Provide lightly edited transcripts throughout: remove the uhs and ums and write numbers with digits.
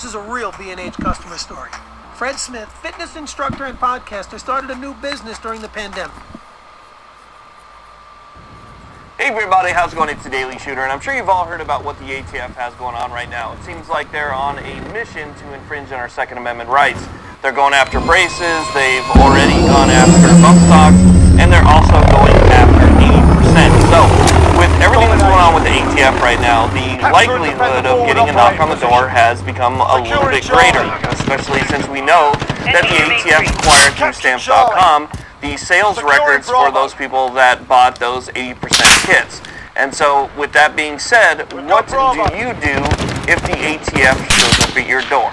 is a real B&H customer story. Fred Smith, fitness instructor and podcaster, started a new business during the pandemic. Hey everybody, how's it going? It's the Daily Shooter, and I'm sure you've all heard about what the ATF has going on right now. It seems like they're on a mission to infringe on our Second Amendment rights. They're going after braces, they've already gone after bump stocks, and they're also going after 80%. So, with everything that's going on with the ATF right now, the likelihood of getting a knock on the door has become a little bit greater, especially since we know that the ATF acquired through Stamps.com the sales records for those people that bought those 80% kits. And so, with that being said, what do you do if the ATF shows up at your door?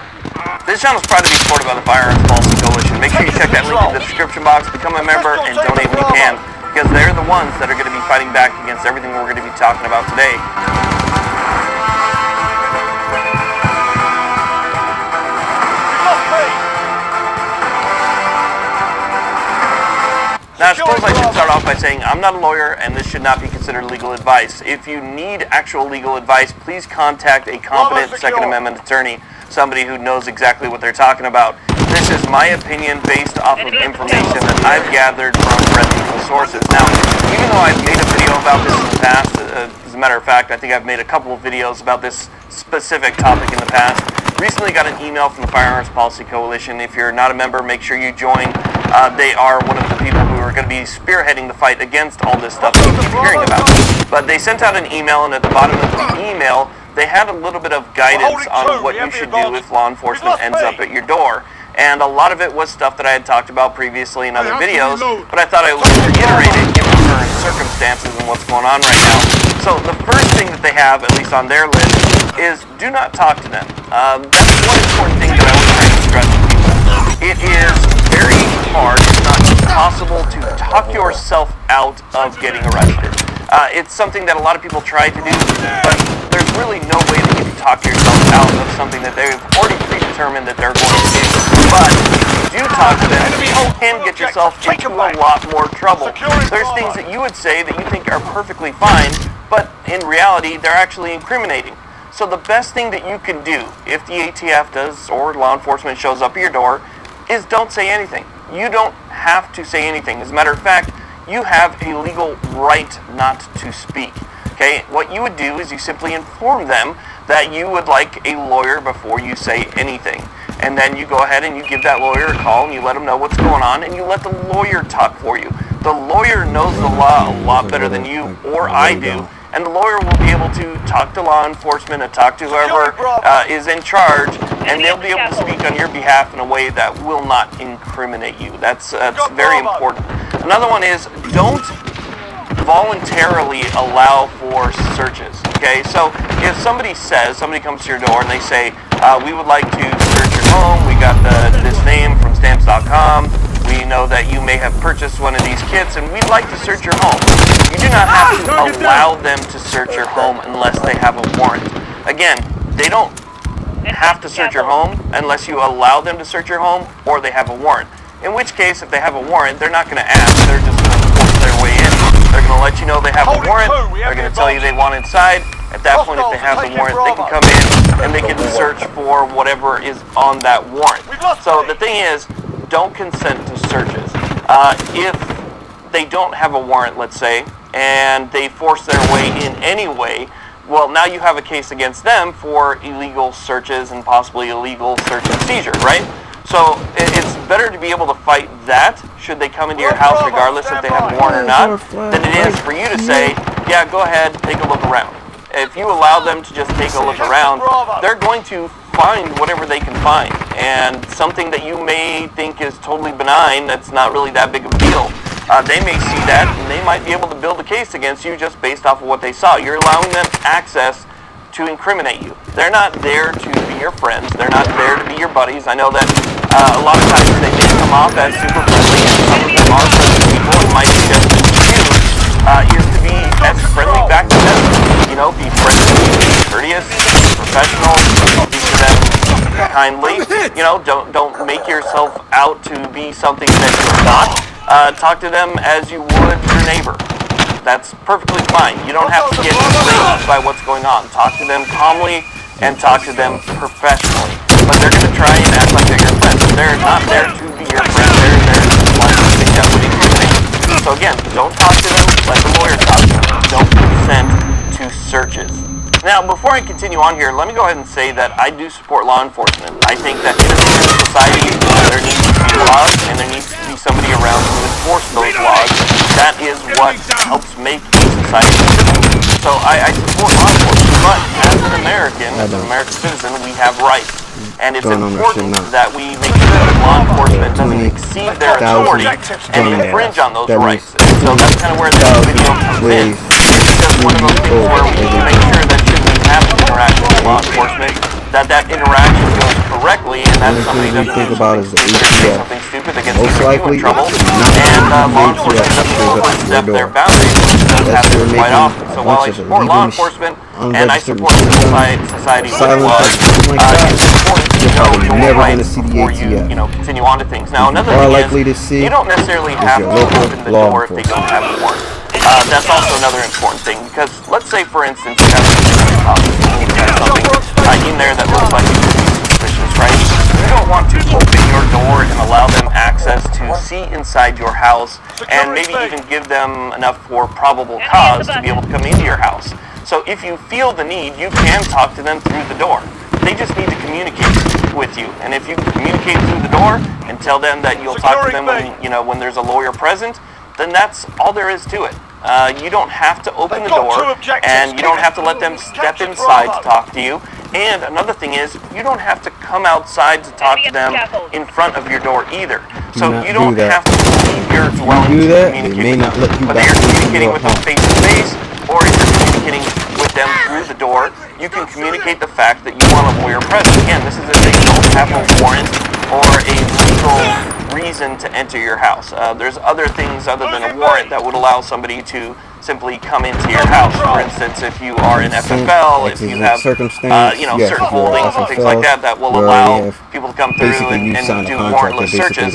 This channel is proud to be supported by the Firearms Policy Coalition. Make sure you check that link in the description box, become a member, and donate when you can, because they're the ones that are going to be fighting back against everything we're going to be talking about today. Now, I suppose I should start off by saying I'm not a lawyer, and this should not be considered legal advice. If you need actual legal advice, please contact a competent Second Amendment attorney, somebody who knows exactly what they're talking about. This is my opinion based off of information that I've gathered from reputable sources. Now, even though I've made a video about this in the past, as a matter of fact, I think I've made a couple of videos about this specific topic in the past. Recently got an email from the Firearms Policy Coalition. If you're not a member, make sure you join. They are one of the people who are going to be spearheading the fight against all this stuff that you keep hearing about. But they sent out an email, and at the bottom of the email, they had a little bit of guidance on what you should do if law enforcement ends up at your door. And a lot of it was stuff that I had talked about previously in other videos, but I thought I would reiterate it given the current circumstances and what's going on right now. So the first thing that they have, at least on their list, is do not talk to them. That's one important thing that I always try to stress to people. It is very hard, if not impossible, to talk yourself out of getting arrested. It's something that a lot of people try to do, but there's really no way that you can talk yourself out of something that they've already predetermined that they're going to do. But if you do talk to them, you can get yourself into a lot more trouble. There's things that you would say that you think are perfectly fine, but in reality, they're actually incriminating. So the best thing that you can do if the ATF does or law enforcement shows up at your door is don't say anything. You don't have to say anything. As a matter of fact, you have a legal right not to speak. Okay? What you would do is you simply inform them that you would like a lawyer before you say anything. And then you go ahead and you give that lawyer a call and you let them know what's going on and you let the lawyer talk for you. The lawyer knows the law a lot better than you or I do. And the lawyer will be able to talk to law enforcement and talk to whoever is in charge, and they'll be able to speak on your behalf in a way that will not incriminate you. That's very important. Another one is don't voluntarily allow for searches. Okay, so if somebody comes to your door and they say, we would like to search your home, we got this name from Stamps.com, we know that you may have purchased one of these kits and we'd like to search your home. You do not have to allow them to search your home unless they have a warrant. Again, they don't have to search your home unless you allow them to search your home or they have a warrant. In which case, if they have a warrant, they're not going to ask, they're just going to force their way in. They're going to let you know they have a warrant, they're going to tell you they want inside. At that point, if they have the warrant, they can come in and they can search for whatever is on that warrant. So the thing is, don't consent to searches. If they don't have a warrant, let's say, and they force their way in anyway, well, now you have a case against them for illegal searches and possibly illegal search and seizure, right? So it's better to be able to fight that, should they come into your house regardless if they have a warrant or not, than it is for you to say, yeah, go ahead, take a look around. If you allow them to just take a look around, they're going to find whatever they can find. And something that you may think is totally benign, that's not really that big of a deal, they may see that and they might be able to build a case against you just based off of what they saw. You're allowing them access to incriminate you. They're not there to be your friends. They're not there to be your buddies. I know that a lot of times they may come off as super friendly, and some of them are friendly people, and my suggestion to you is to be as friendly back to them. You know, be friendly, be courteous, professional, speak to them kindly. You know, don't make yourself out to be something that you're not. Talk to them as you would your neighbor. That's perfectly fine. You don't have to get enraged by what's going on. Talk to them calmly and talk to them professionally. but they're going to try and act like they're your friend. They're not there to be your friend. They're there to want to think that what you're saying. So again, don't talk to them. Let the lawyer talk to them. Don't consent to searches. Now, before I continue on here, let me go ahead and say that I do support law enforcement. I think that in a society, there needs to be laws, and there needs to be somebody around to enforce those laws. That is what helps make a society civil. So I support law enforcement, but as an American citizen, we have rights. And it's important that we make sure that law enforcement doesn't exceed their authority and infringe on those rights. And so that's kind of where this video comes in. Because one of those things where we need to make sure that should we have an interaction with law enforcement, that interaction goes correctly, and that somebody doesn't say something stupid that gets you in trouble, and law enforcement doesn't overstep their boundaries, which does happen quite often. So while I support law enforcement, and I support civil society with laws, it's important to know your rights before you continue on to things. Now, another thing is, you don't necessarily have to open the door if they don't have a warrant. That's also another important thing, because let's say, for instance, you have something in there that looks like it could be suspicious, right? You don't want to open your door and allow them access to see inside your house and maybe even give them enough for probable cause to be able to come into your house. So if you feel the need, you can talk to them through the door. They just need to communicate with you. And if you communicate through the door and tell them that you'll talk to them when there's a lawyer present, then that's all there is to it. You don't have to open the door, and you don't have to let them step inside to talk to you. And another thing is, you don't have to come outside to talk to them in front of your door either. So you don't have to leave your dwelling to communicate with them. Whether you're communicating with them face to face, or if you're communicating with them through the door, you can communicate the fact that you want a lawyer present. Again, this is if they don't have a warrant or a legal reason to enter your house. There's other things other than a warrant that would allow somebody to simply come into your house. For instance, if you are an FFL, if you have certain holdings and things like that that will allow people to come through and do warrantless searches,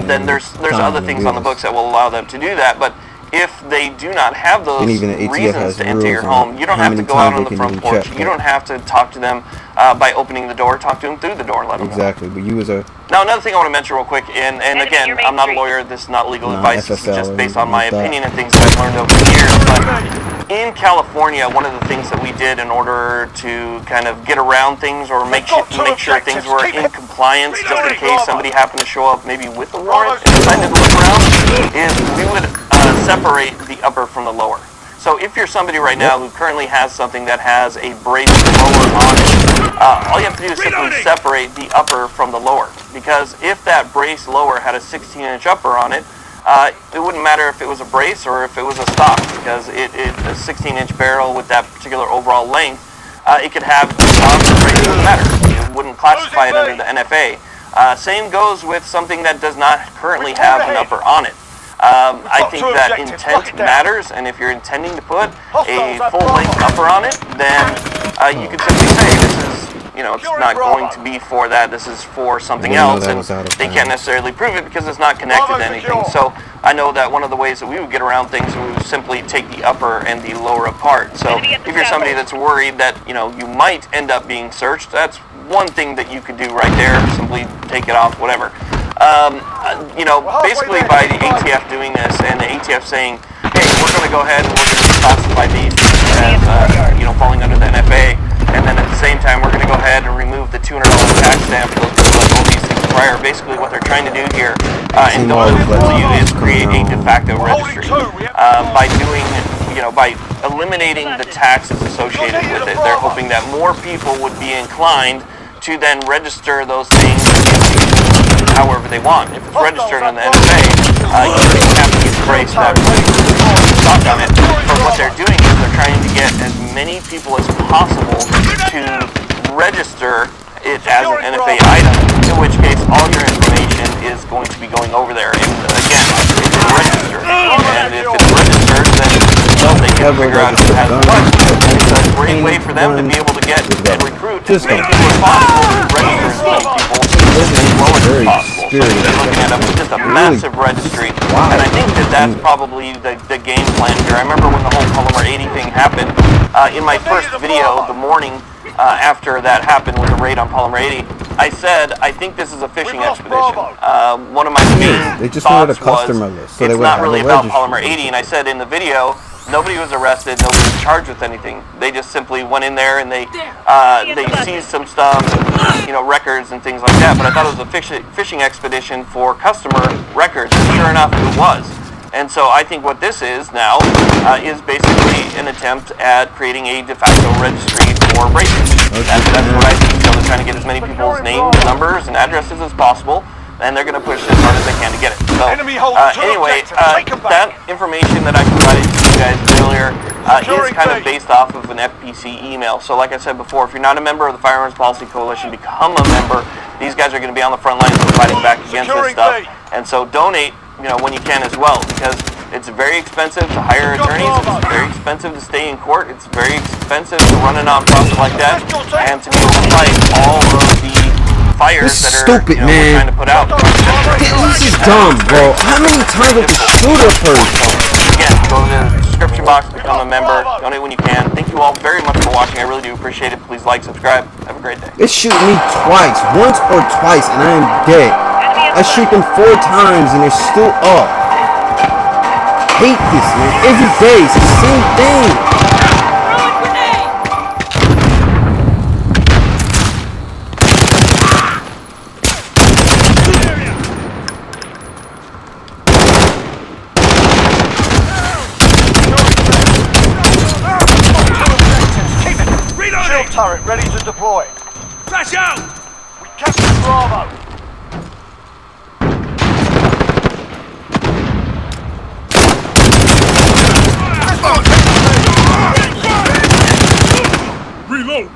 then there's other things on the books that will allow them to do that. But if they do not have those reasons to enter your home, you don't have to go out on the front porch. You don't have to talk to them by opening the door. Talk to them through the door and let them know. Exactly, but you as a... Now, another thing I want to mention real quick, and again, I'm not a lawyer. This is not legal advice. This is just based on my opinion and things that I've learned over the years. But in California, one of the things that we did in order to kind of get around things or make sure things were in compliance, just in case somebody happened to show up maybe with a warrant and decided to look around, is we would separate the upper from the lower. So if you're somebody right now who currently has something that has a brace lower on it, all you have to do is simply separate the upper from the lower. Because if that brace lower had a 16-inch upper on it, it wouldn't matter if it was a brace or if it was a stock, because a 16-inch barrel with that particular overall length, it could have stock or brace, it wouldn't matter. It wouldn't classify it under the NFA. Same goes with something that does not currently have an upper on it. I think that intent matters, and if you're intending to put a full-length upper on it, then you can simply say this is, it's not going to be for that, this is for something else, and they can't necessarily prove it because it's not connected to anything. So I know that one of the ways that we would get around things is we would simply take the upper and the lower apart. So if you're somebody that's worried that, you might end up being searched, that's one thing that you could do right there, simply take it off, whatever. Basically by the ATF doing this and the ATF saying, hey, we're going to go ahead and we're going to classify these as, falling under the NFA, and then at the same time we're going to go ahead and remove the $200 tax stamp for those people that own these things prior. Basically what they're trying to do here, and don't fool you, is create a de facto registry. By doing, by eliminating the taxes associated with it, they're hoping that more people would be inclined to then register those things however they want. If it's registered on the NFA, you don't have to use the brace to have stock on it. But what they're doing is they're trying to get as many people as possible to register it as an NFA item, in which case all your information is going to be going over there. And again, it's registered. And if it's registered, then they can figure out who has what. It's a great way for them to be able to get and recruit as many people as possible to register as many people as low as possible. So they're looking at just a massive registry. And I think that that's probably the game plan here. I remember when the whole Polymer 80 thing happened, in my first video, the morning after that happened with the raid on Polymer 80. I said, I think this is a fishing expedition. One of my main thoughts was, it's not really about Polymer 80, and I said in the video, nobody was arrested, nobody was charged with anything. They just simply went in there and they seized some stuff, and, records and things like that. But I thought it was a fishing expedition for customer records, and sure enough, it was. And so I think what this is now is basically an attempt at creating a de facto registry for racing. That's what I think. So they're trying to get as many people's names, numbers, and addresses as possible, and they're going to push as hard as they can to get it. So anyway, that information that I provided to you guys earlier is kind of based off of an FPC email. So like I said before, if you're not a member of the Firearms Policy Coalition, become a member. These guys are going to be on the front lines fighting back against this stuff. And so donate, when you can as well, because it's very expensive to hire attorneys, it's very expensive to stay in court, it's very expensive to run a nonprofit like that, and to be able to fight all of the fires that are stupid, we're trying to put out. This is dumb, bro. How many times with the shooter first? So, again, go to the description box, become a member, donate when you can. Thank you all very much for watching. I really do appreciate it. Please like, subscribe. Have a great day. They shoot me twice, once or twice, and I am dead. I shoot them 4 times and they're still up. Hate this, man. Every day it's the same thing. Shield turret ready to deploy. Flash out! We captured Bravo. Reload!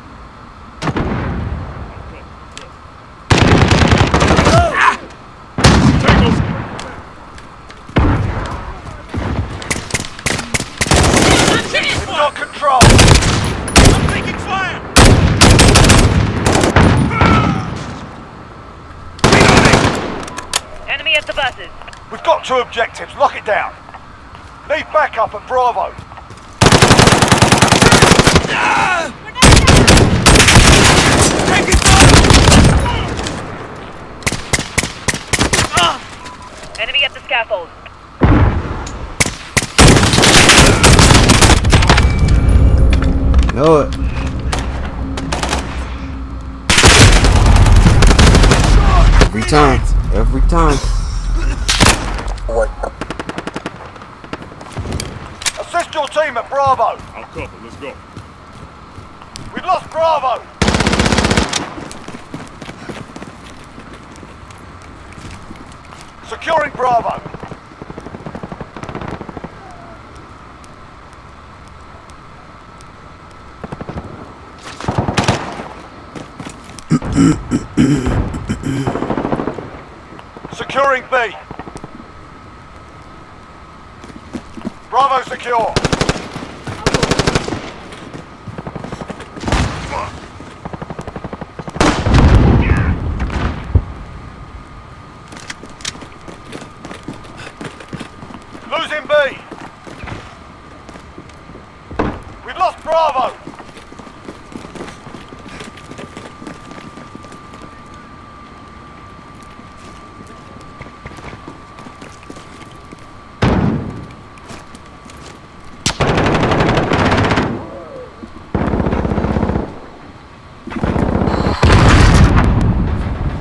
We've got control. I'm taking fire! Enemy at the buses. We've got 2 objectives. Lock it down. Need backup at Bravo. Enemy at the scaffold. Know it. Every time. Every time. Assist your team at Bravo. I'll cover, let's go. We've lost Bravo. Securing Bravo. Securing B. Bravo secure. Losing B. We've lost Bravo.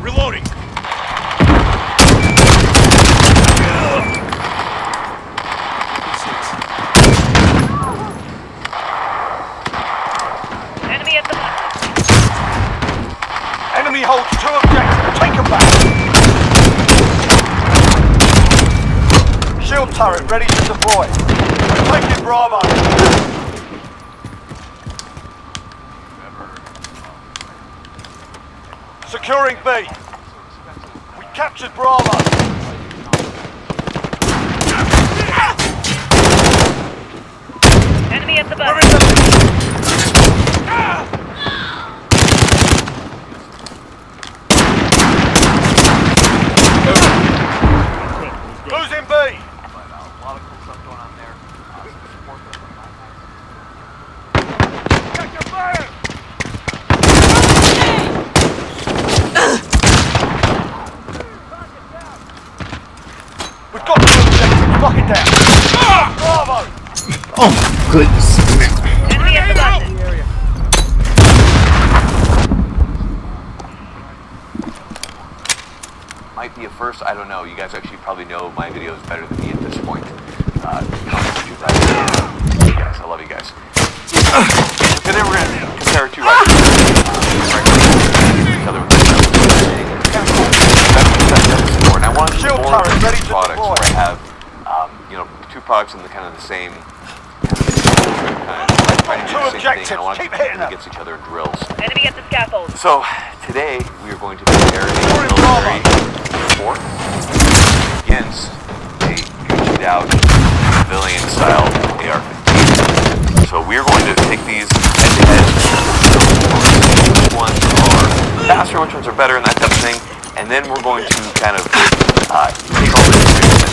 Reloading! Enemy at the buses. Enemy holds 2 objectives. Take them back. Shield turret ready to deploy. We're taking Bravo. Securing B. We captured Bravo. Enemy at the We're in buses. the lead. Losing B. Take your fire. Lock it down. Bravo! Oh my goodness. Enemy at the buses. Might be a first, I don't know. You guys actually probably know my videos better than me at this point. Hey guys, I love you guys. Today we're going to compare two rifles. Each other with and I want to do more products where I have, two products in the kind of the same trying to do the same thing. I want to compete against each other in drills. Enemy at the scaffold. So today we are going to compare a military sport against a Gucci'd out civilian style AR-15. So we are going to take these head to head. Which ones are faster, which ones are better, and that type of thing. And then we're going to kind of take all the information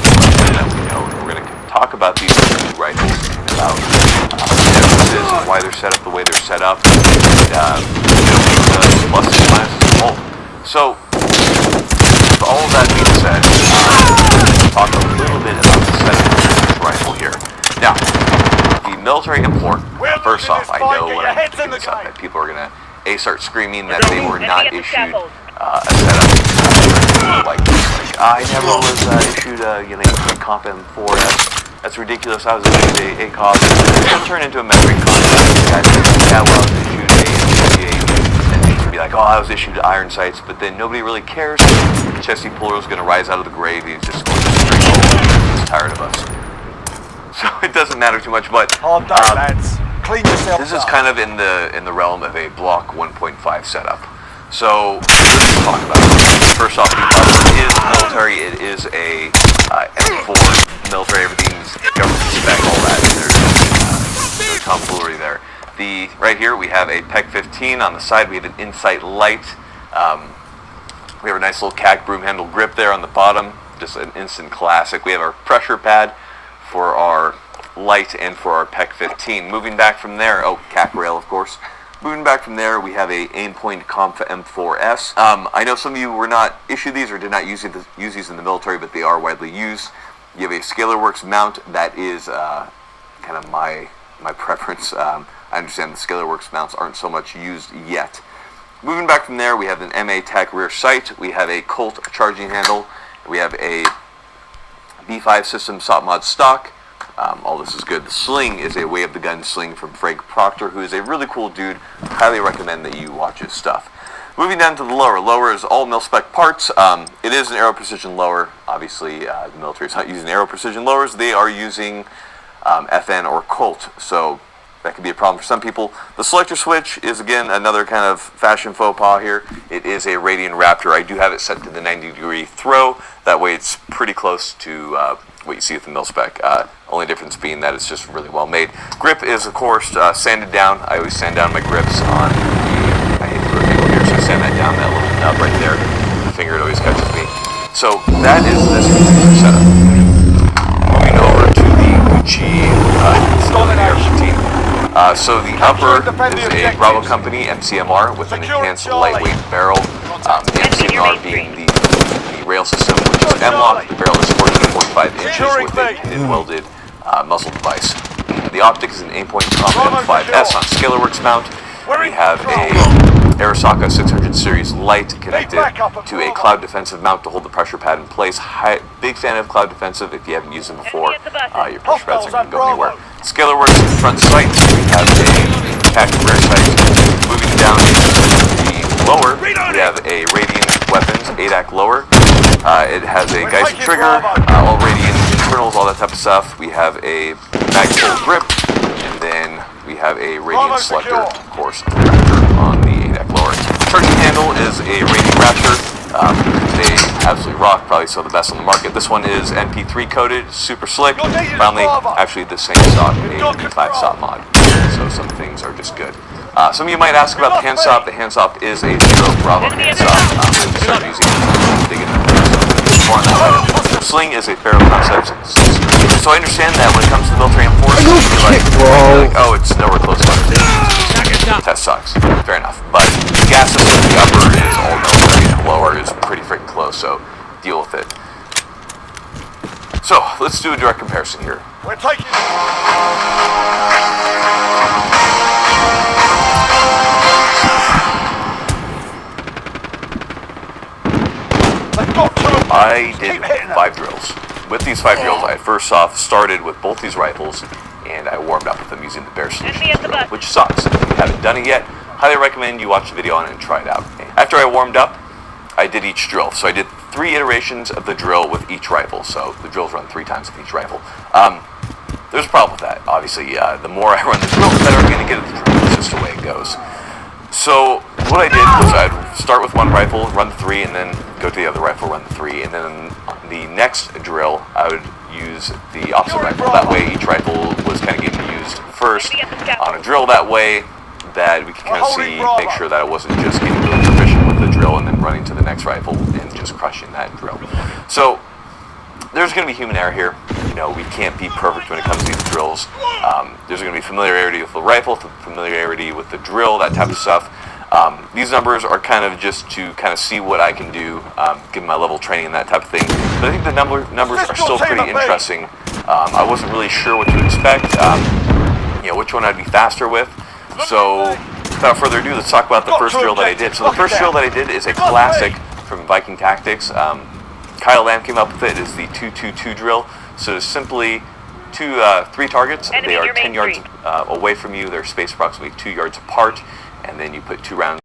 that we know, and we're going to talk about these two rifles and about the differences and why they're set up the way they're set up, and the pluses and minuses of both. So, with all of that being said, let's talk a little bit about the setup of this rifle here. Now, the military import, first off, I know when I'm picking this up that people are going to start screaming that they were not issued a setup like this. I never was issued a Comp M4S. That's ridiculous. I was issued a cause. It'll turn into a memory contest. Guys say, yeah, well, I was issued a and they can be like, oh, I was issued iron sights, but then nobody really cares. Chesty Puller is going to rise out of the grave. He's just going to scream over. He's tired of us. So it doesn't matter too much, but Hard day, lads. Clean yourself this is kind of in the realm of a Block 1.5 setup. So let's talk about it. First off, the upper is military. It is a M4 military. Everything's government spec, all that. There's no tomfoolery there. Right here we have a PEC-15. On the side we have an Insight Light. We have a nice little CAC broom handle grip there on the bottom. Just an instant classic. We have our pressure pad for our light and for our PEC-15. Moving back from there, CAC rail of course. Moving back from there, we have a Aimpoint Comp M4S. I know some of you were not issued these or did not use these in the military, but they are widely used. You have a ScalarWorks mount. That is kind of my preference. I understand the ScalarWorks mounts aren't so much used yet. Moving back from there, we have an MA Tech rear sight. We have a Colt charging handle. We have a B5 system SOP mod stock. All this is good. The sling is a Way of the Gun sling from Frank Proctor, who is a really cool dude. Highly recommend that you watch his stuff. Moving down to the lower. Lower is all mil-spec parts. It is an Aero Precision lower. Obviously, the military is not using Aero Precision lowers. They are using FN or Colt, so that could be a problem for some people. The selector switch is, again, another kind of fashion faux pas here. It is a Radian Raptor. I do have it set to the 90-degree throw. That way it's pretty close to what you see with the mil-spec. Only difference being that it's just really well made. Grip is, of course, sanded down. I always sand down my grips on I hate the rotator here, so I sand that down, that little nub right there. The finger, it always catches me. So that is this setup. Moving over to the Gucci AR-15. So the upper is a Bravo Company MCMR with an enhanced lightweight barrel. The MCMR being the rail system, which is M-lock. The barrel is 14.5 inches with a pin welded muzzle device. The optic is an Aimpoint Comp M5S on ScalarWorks mount. We have a Arasaka 600 series light connected to a Cloud Defensive mount to hold the pressure pad in place. Big fan of Cloud Defensive. If you haven't used them before, your pressure pads aren't going to go anywhere. ScalarWorks front sight. We have a tactic rear sight. Moving down to the lower, we have a Radian Weapons ADAC lower. It has a Geyser trigger, all Radian internals, all that type of stuff. We have a mag-pull grip, and then we have a Radian selector, of course, on the ADAC lower. Charging handle is a Radian Raptor. They absolutely rock, probably still the best on the market. This one is NP3 coated, super slick. Finally, actually the same stock, a NP5 SOP mod. So some things are just good. Some of you might ask about the hand stop. The hand stop is a 0 Bravo hand stop. I just started using it, digging more on that later. The sling is a Pharaoh concept. So I understand that when it comes to the military M4s, you're like, oh, it's nowhere close to it. That sucks. Fair enough. But the gas system, the upper is all military, and the lower is pretty freaking close, so deal with it. So, let's do a direct comparison here. We're taking... They've got two. I did Keep hitting them. 5 drills. With these 5 drills, I first off started with both these rifles, and I warmed up with them using the Bear Solutions Enemy at the drill, bus. which sucks. If you haven't done it yet, highly recommend you watch the video on it and try it out. After I warmed up, I did each drill. So I did 3 iterations of the drill with each rifle. So the drills run 3 times with each rifle. There's a problem with that. Obviously, the more I run the drill, the better I'm going to get at the drill. It's just the way it goes. So what I did was I'd start with one rifle, run the 3, and then go to the other rifle, run the 3, and then on the next drill, I would use the opposite rifle. That way, each rifle was kind of getting used first on a drill. That way, that we can kind of see, make sure that I wasn't just getting really proficient with the drill and then running to the next rifle and just crushing that drill. So there's going to be human error here. You know, we can't be perfect when it comes to these drills. There's going to be familiarity with the rifle, familiarity with the drill, that type of stuff. These numbers are kind of just to kind of see what I can do, given my level of training and that type of thing. But I think the numbers are still pretty interesting. I wasn't really sure what to expect, you know, which one I'd be faster with. So without further ado, let's talk about the first drill that I did. So the first drill that I did is a classic from Viking Tactics. Kyle Lamb came up with it. It's the 2-2-2 drill. So it's simply 3 targets. Enemy They are near 10 Main yards Street. away from you. They're spaced approximately 2 yards apart. And then you put 2 rounds.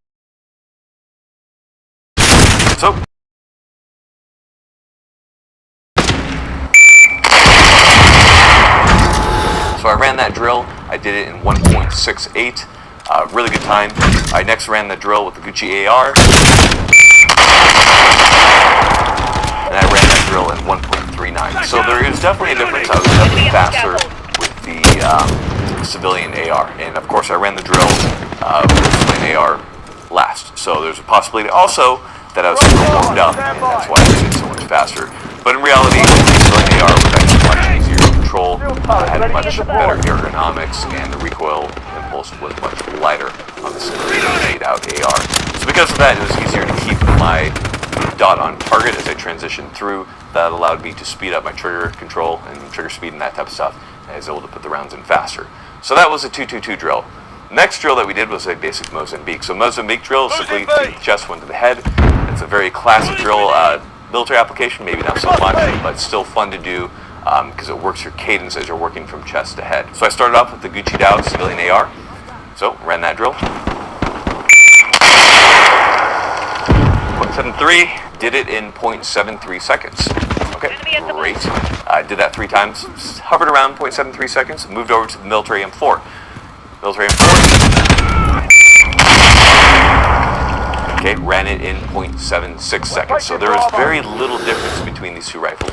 So I ran that drill. I did it in 1.68. Really good time. I next ran the drill with the Gucci AR. And I ran that drill in 1.39. So there is definitely a difference. I was definitely faster with the civilian AR. And of course I ran the drill with the civilian AR last. So there's a possibility also that I was super warmed up, and that's why I was getting so much faster. But in reality, the civilian AR was actually much easier to control. Had much better ergonomics, and the recoil impulse was much lighter on the civilian laid out AR. So because of that, it was easier to keep my dot on target as I transitioned through. That allowed me to speed up my trigger control and trigger speed and that type of stuff. And I was able to put the rounds in faster. So that was a 2-2-2 drill. Next drill that we did was a basic Mozambique. So Mozambique drill is simply to the chest, one to the head. It's a very classic drill, military application, maybe not so much, but still fun to do because it works your cadence as you're working from chest to head. So I started off with the Gucci'd out civilian AR. So ran that drill. 0.73, did it in 0.73 seconds. Okay, great. I did that 3 times, hovered around 0.73 seconds, moved over to the military M4. Military M4. Okay, ran it in 0.76 seconds. So there is very little difference between these 2 rifles.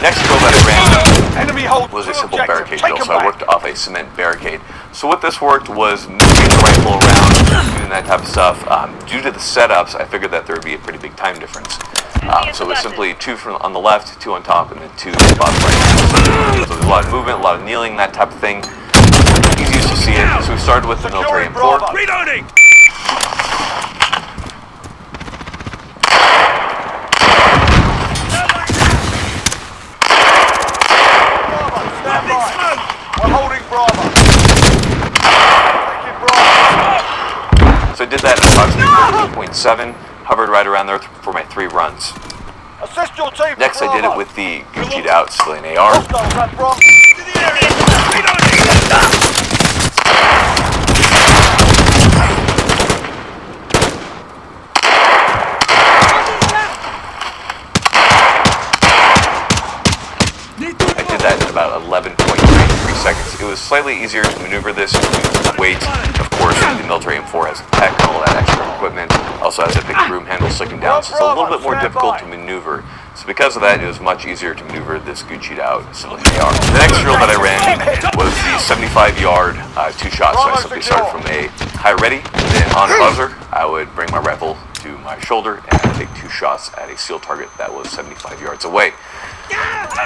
Next drill that I ran was a simple barricade drill. So I worked off a cement barricade. So what this worked was moving the rifle around, doing that type of stuff. Due to the setups, I figured that there would be a pretty big time difference. So it was simply 2 from on the left, 2 on top, and then 2 spots right. So there's a lot of movement, a lot of kneeling, that type of thing. Easiest to see it. So we started with the military M4. Reloading! We're holding Bravo. Taking Bravo. So I did that at approximately 13.7, hovered right around there for my 3 runs. Assist your team. Next I did it with the Gucci'd out civilian AR. Hostiles at Bravo. I did that in about 11.93 seconds. It was slightly easier to maneuver this due to the weight. Of course, the military M4 has tech and all that extra equipment. Also has a big broom handle sticking down, so it's a little bit more difficult to maneuver. So because of that, it was much easier to maneuver this Gucci'd out civilian AR. The next drill that I ran was the 75-yard 2 shots. So I simply started from a high ready, then on buzzer, I would bring my rifle to my shoulder and I'd take 2 shots at a SEAL target that was 75 yards away.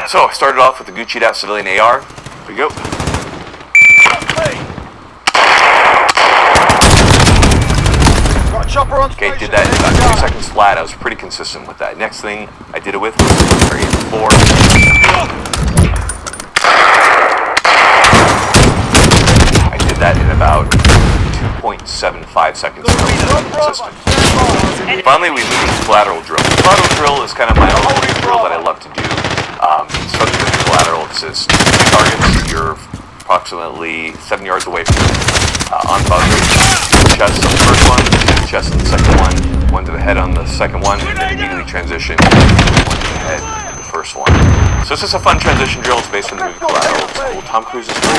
So I started off with the Gucci'd out civilian AR. Here we go. Got a chopper on Okay, station. did that in about 2 seconds flat. I was pretty consistent with that. Next thing I did it with was military M4. I did that in about 2.75 seconds. Consistent. Finally, we moved to collateral drill. Collateral drill is kind of my own drill that I love to do. Structure of collateral consists of 2 targets. You're approximately 7 yards away from on boundary. Chest on the first one, chest on the second one to the head on the second one, and then immediately transition one to the head on the first one. So it's just a fun transition drill. It's based on the movie Collateral. It's cool. Tom Cruise is great.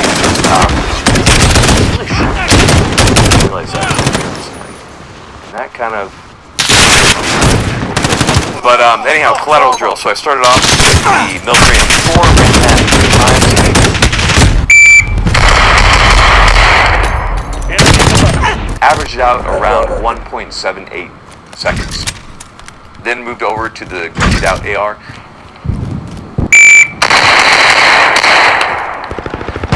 Really short. I realize that. And that kind of. But anyhow, collateral drill. So I started off with the military M4, ran that 3 times. Averaged out around 1.78 seconds. Then moved over to the glitched out AR.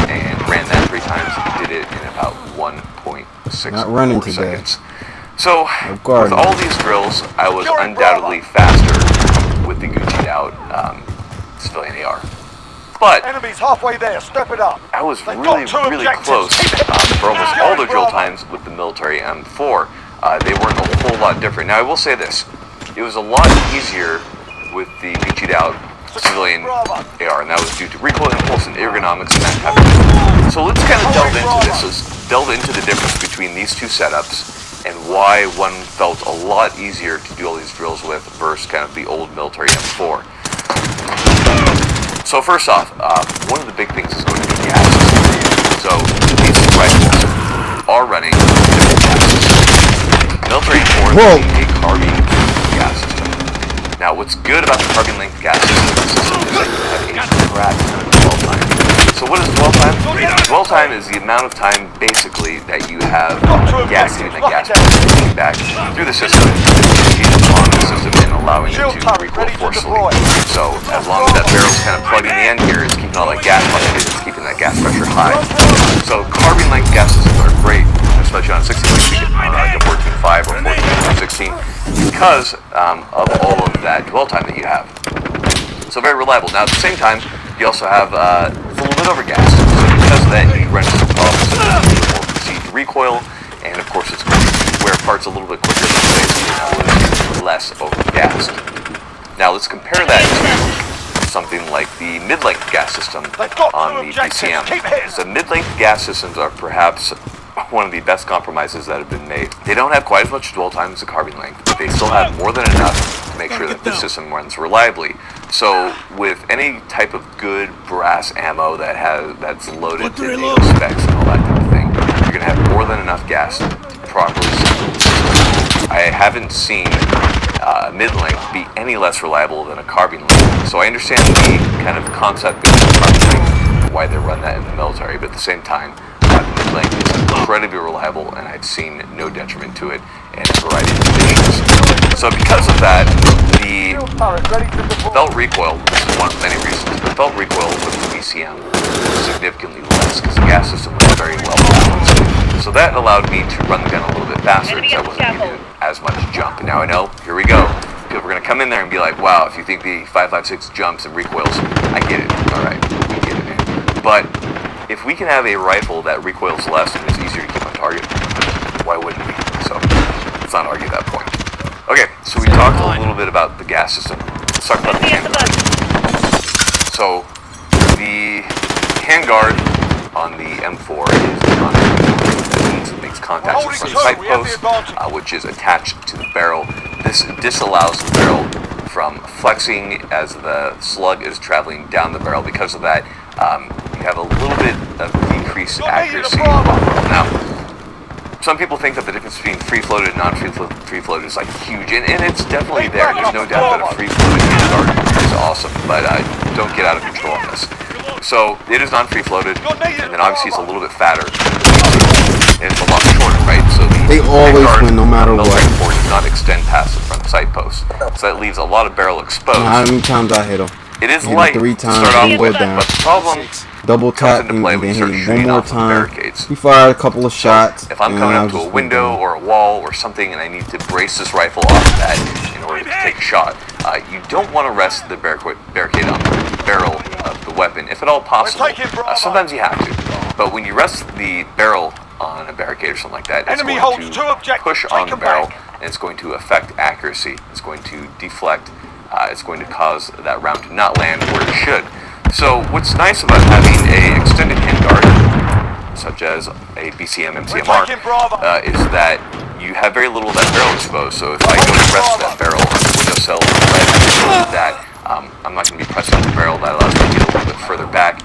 And ran that 3 times. Did it in about 1.6 seconds. So, with all these drills, I was undoubtedly faster with the Gucci'd out civilian AR. But enemies halfway there, step it up. I was really close for almost all the drill times with the military M4. They weren't a whole lot different. Now, I will say this. It was a lot easier with the Gucci'd out civilian AR, and that was due to recoil impulse and ergonomics and that type of thing. So let's kind of delve into this. Let's delve into the difference between these 2 setups and why one felt a lot easier to do all these drills with versus kind of the old military M4. So first off, one of the big things is going to be gas. So these rifles are running different gases. Military M4 is a carbine gas system. Now what's good about the carbine length gas system is that you have a crap ton of dwell time. So what is dwell time? Dwell time is the amount of time, basically, that you have gas getting that gas pushing back through the system, on the system, and allowing it to recoil forcefully. So as long as that barrel's kind of plugged in the end here, it's keeping all that gas pumping, it's keeping that gas pressure high. So carbine length gas systems are great, especially on 16 like a 14.5 or 14.16, because of all of that dwell time that you have. So very reliable. Now at the same time, you also have a little bit over gas. So because of that, you run into some problems such as more perceived recoil, and of course it's going to wear parts a little bit quicker than basically less over gas. Now let's compare that to something like the mid-length gas system on the PCM. So mid-length gas systems are perhaps one of the best compromises that have been made. They don't have quite as much dwell time as the carbine length, but they still have more than enough to make sure that the system runs reliably. So with any type of good brass ammo that's loaded to NATO specs and all that type of thing, you're going to have more than enough gas to properly system the system. I haven't seen mid-length be any less reliable than a carbine length. So I understand the kind of concept of carbine length, why they run that in the military, but at the same time, mid-length is incredibly reliable, and I've seen no detriment to it in a variety of conditions. So because of that, the felt recoil, this is one of many reasons, the felt recoil with the BCM was significantly less because the gas system was very well balanced. So that allowed me to run the gun a little bit faster because I wasn't needing as much jump. And now I know, here we go. People are going to come in there and be like, wow, if you think the 5.56 jumps and recoils, I get it. All right, we get it, man. But if we can have a rifle that recoils less and is easier to keep on target, why wouldn't we? So let's not argue that point. Okay, so we talked a little bit about the gas system. Let's talk about the handguard. So the handguard on the M4 is the that means it makes contact with the sight post, which is attached to the barrel. This disallows the barrel from flexing as the slug is traveling down the barrel. Because of that, you have a little bit of decreased accuracy. Now, some people think that the difference between free-floated and non-free-floated is like huge, and it's definitely there. There's no doubt that a free-floated handguard is awesome, but don't get out of control on this. So it is non-free-floated, and then obviously it's a little bit fatter, and it's a lot shorter, right? So they always win no matter what. Does not extend past the front sight post, so that leaves a lot of barrel exposed. How many times I hit him? It is hit light him 3 to times start off with, down. but the problem double tap into and play then when you hit start him one shooting more off of the time. barricades. He fired a couple of shots. If I'm and coming I up was to a just window looking. or a wall or something and I need to brace this rifle off of that in order to take a shot, you don't want to rest the barricade on the barrel of the weapon, if at all possible. Sometimes you have to, but when you rest the barrel on a barricade or something like that, it's Enemy going holds two to objectives. push Take on the them barrel, back. and it's going to affect accuracy. It's going to deflect. It's going to cause that round to not land where it should. So what's nice about having a extended handguard, such as a BCM MCMR, is that you have very little of that barrel exposed. So if I go to rest that barrel on the windowsill, I'm not going to be pressing on the barrel. That allows me to get a little bit further back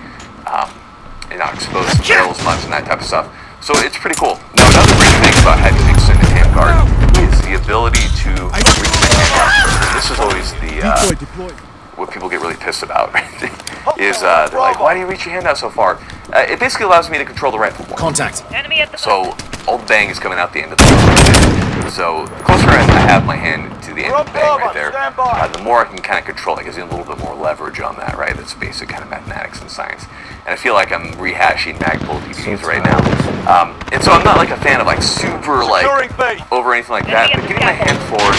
and not expose the barrel as much and that type of stuff. So it's pretty cool. Now, another great thing about having an extended handguard is the ability to reach the handguard. This is always the what people get really pissed about, right? Is they're like, why do you reach your hand out so far? It basically allows me to control the rifle more. Contact. Enemy at the So all the bang is coming out the end of the rifle. So the closer I have my hand to the end of the bang right there, the more I can kind of control it. It gives you a little bit more leverage on that, right? That's basic kind of mathematics and science. And I feel like I'm rehashing Magpul DVDs right now. And so I'm not like a fan of like super like over anything like that, but getting my hand forward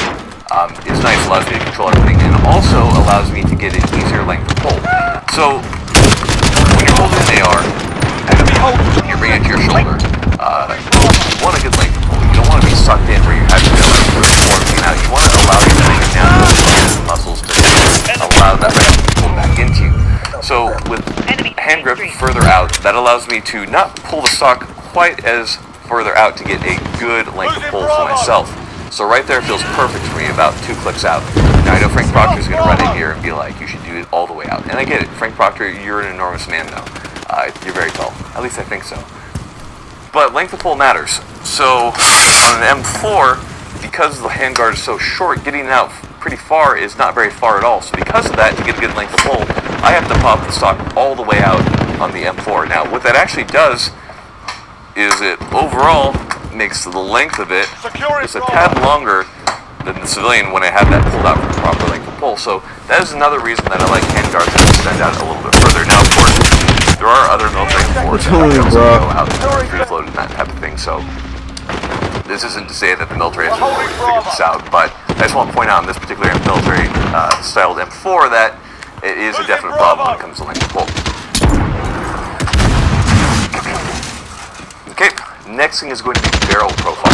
is nice, allows me to control everything, and also allows me to get an easier length of pull. So when you're holding an AR, and you're bringing it to your shoulder, you want a good length of pull. You don't want to be sucked in where you have to go like really forcing out. You want to allow you to bring it down to the muscles to allow that rifle to pull back into you. So with hand grip further out, that allows me to not pull the stock quite as further out to get a good length of pull for myself. So right there feels perfect for me, about 2 clicks out. Now I know Frank Proctor's going to run in here and be like, you should do it all the way out. And I get it. Frank Proctor, you're an enormous man though. You're very tall. At least I think so. But length of pull matters. So on an M4, because the handguard is so short, getting it out pretty far is not very far at all. So because of that, to get a good length of pull, I have to pop the stock all the way out on the M4. Now what that actually does is it overall makes the length of it just a tad longer than the civilian when I have that pulled out for the proper length of pull. So that is another reason that I like handguards to extend out a little bit further. Now, of course, there are other military forces that also go out free float and that type of thing. So this isn't to say that the military has really figured this out, but I just want to point out in this particular military styled M4 that it is a definite problem when it comes to length of pull. Okay, next thing is going to be barrel profile.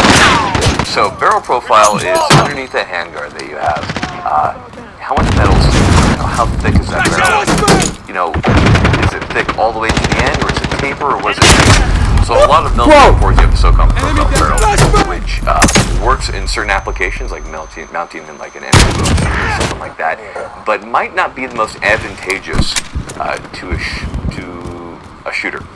So barrel profile is underneath that handguard that you have. How much metal is it? How thick is that barrel? You know, is it thick all the way to the end, or is it taper, or was it? So a lot of military reports you have a SOCOM profile barrel, which works in certain applications, like mounting in like an empty boat or something like that, but might not be the most advantageous to a shooter.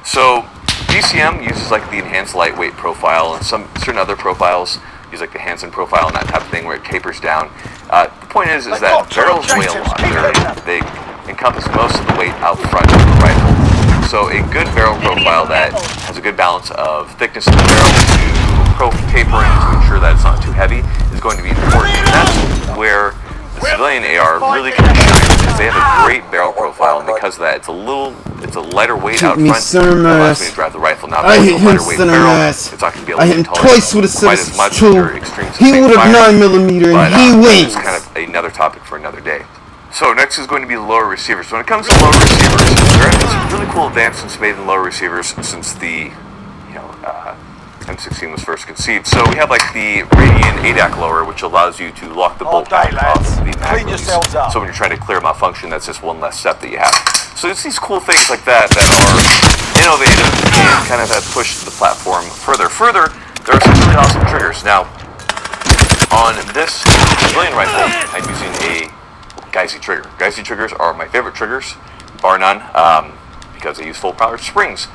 So GCM uses like the enhanced lightweight profile, and some certain other profiles use like the Hansen profile and that type of thing where it tapers down. The point is that barrels weigh a lot. They encompass most of the weight out front of the rifle. So a good barrel profile that has a good balance of thickness of the barrel to tapering to ensure that it's not too heavy is going to be important. And that's where the civilian AR really can shine, because they have a great barrel profile, and because of that, it's a lighter weight out front. It allows me to drive the rifle. Now, I hit him lighter weight barrel, ass. it's not going to be able I to hit him tolerate twice with a quite as much 7.62. under extreme He sustained would have fire. 9mm and he wins. It's kind of another topic for another day. So next is going to be lower receivers. When it comes to lower receivers, there have been some really cool advancements made in lower receivers since the M16 was first conceived. So we have like the Radian ADAC lower, which allows you to lock the bolt back off the mag release. So when you're trying to clear malfunction, that's just one less step that you have. So it's these cool things like that that are innovative and kind of have pushed the platform further. Further, there are some really awesome triggers. Now, on this civilian rifle, I'm using a Geissy trigger. Geissy triggers are my favorite triggers, bar none, because they use full power springs.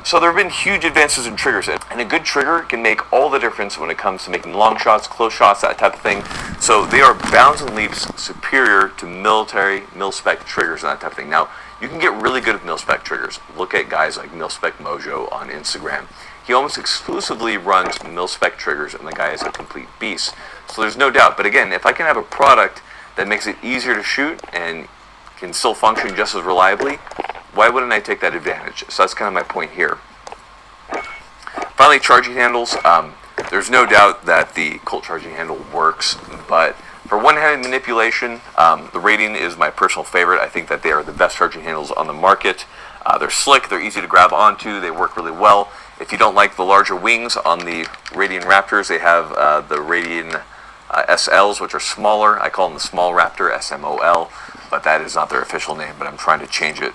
So there have been huge advances in triggers, and a good trigger can make all the difference when it comes to making long shots, close shots, that type of thing. So they are bounds and leaps superior to military mil-spec triggers and that type of thing. Now, you can get really good at mil-spec triggers. Look at guys like Mil-Spec Mojo on Instagram. He almost exclusively runs mil-spec triggers, and the guy is a complete beast. So there's no doubt. But again, if I can have a product that makes it easier to shoot and can still function just as reliably, why wouldn't I take that advantage? So that's kind of my point here. Finally, charging handles. There's no doubt that the Colt charging handle works, but for one-handed manipulation, the Radian is my personal favorite. I think that they are the best charging handles on the market. They're slick, they're easy to grab onto, they work really well. If you don't like the larger wings on the Radian Raptors, they have the Radian SLs, which are smaller. I call them the Small Raptor, SMOL, but that is not their official name, but I'm trying to change it.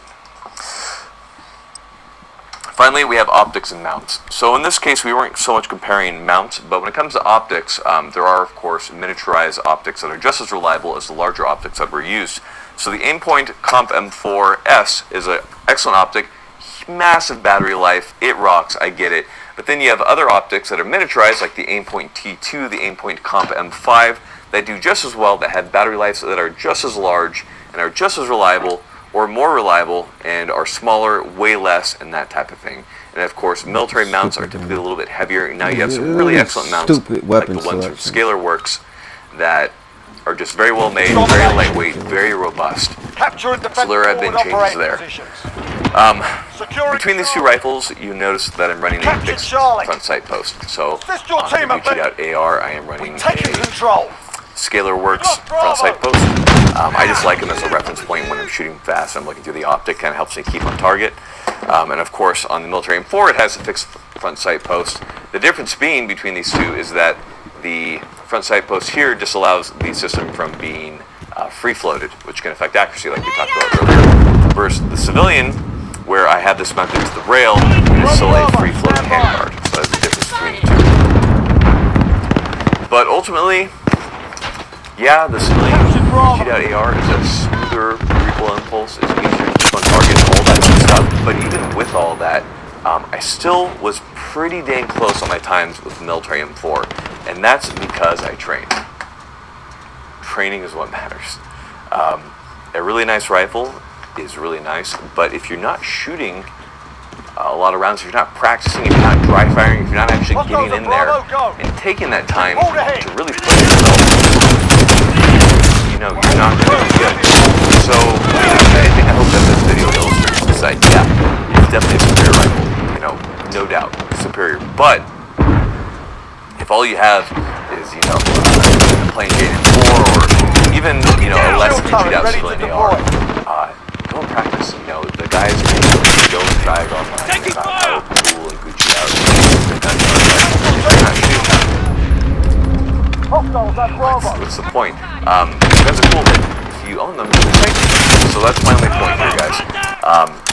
Finally, we have optics and mounts. So in this case, we weren't so much comparing mounts, but when it comes to optics, there are, of course, miniaturized optics that are just as reliable as the larger optics that were used. So the Aimpoint Comp M4S is an excellent optic, massive battery life, it rocks, I get it. But then you have other optics that are miniaturized, like the Aimpoint T2, the Aimpoint Comp M5, that do just as well, that have battery lives that are just as large and are just as reliable, or more reliable, and are smaller, way less, and that type of thing. And of course, military mounts are typically a little bit heavier. Now you have some really excellent mounts, like the ones from Scalar Works, that are just very well made, very lightweight, very robust. Capture and defend So there have been forward changes operating there. positions. Between these two rifles, you notice that I'm running a Capture fixed Charlie. front sight post. So This your on team, the I bet. Gucci AR, I am running Taking a control. Scalar Works front sight post. I just like them as a reference point when I'm shooting fast. I'm looking through the optic, kind of helps me keep on target. And of course, on the military M4, it has a fixed front sight post. The difference being between these two is that the front sight post here disallows the system from being free-floated, which can affect accuracy, like we talked about earlier. Versus the civilian, where I have this mounted to the rail, it is still a free-floating handguard. So that's the difference between the two. But ultimately, yeah, the civilian G.AR is a smoother recoil impulse, it's easier to keep on target, all that good stuff. But even with all that, I still was pretty dang close on my times with the military M4, and that's because I trained. Training is what matters. A really nice rifle is really nice, but if you're not shooting a lot of rounds, if you're not practicing, if you're not dry firing, if you're not actually getting in there and taking that time to really push yourself, you know, you're not going to be good. So I hope that this video illustrates this idea. It's definitely a superior rifle, you know, no doubt, superior. But if all you have is, you know, a plain Jane M4 or even, you know, a less Gucci'd out civilian AR, go and practice. You know, the guys who go and drive online about how cool and Gucci out they're not shooting. What's the point? Guns are cool, but if you own them, thank you. So that's my only point here, guys.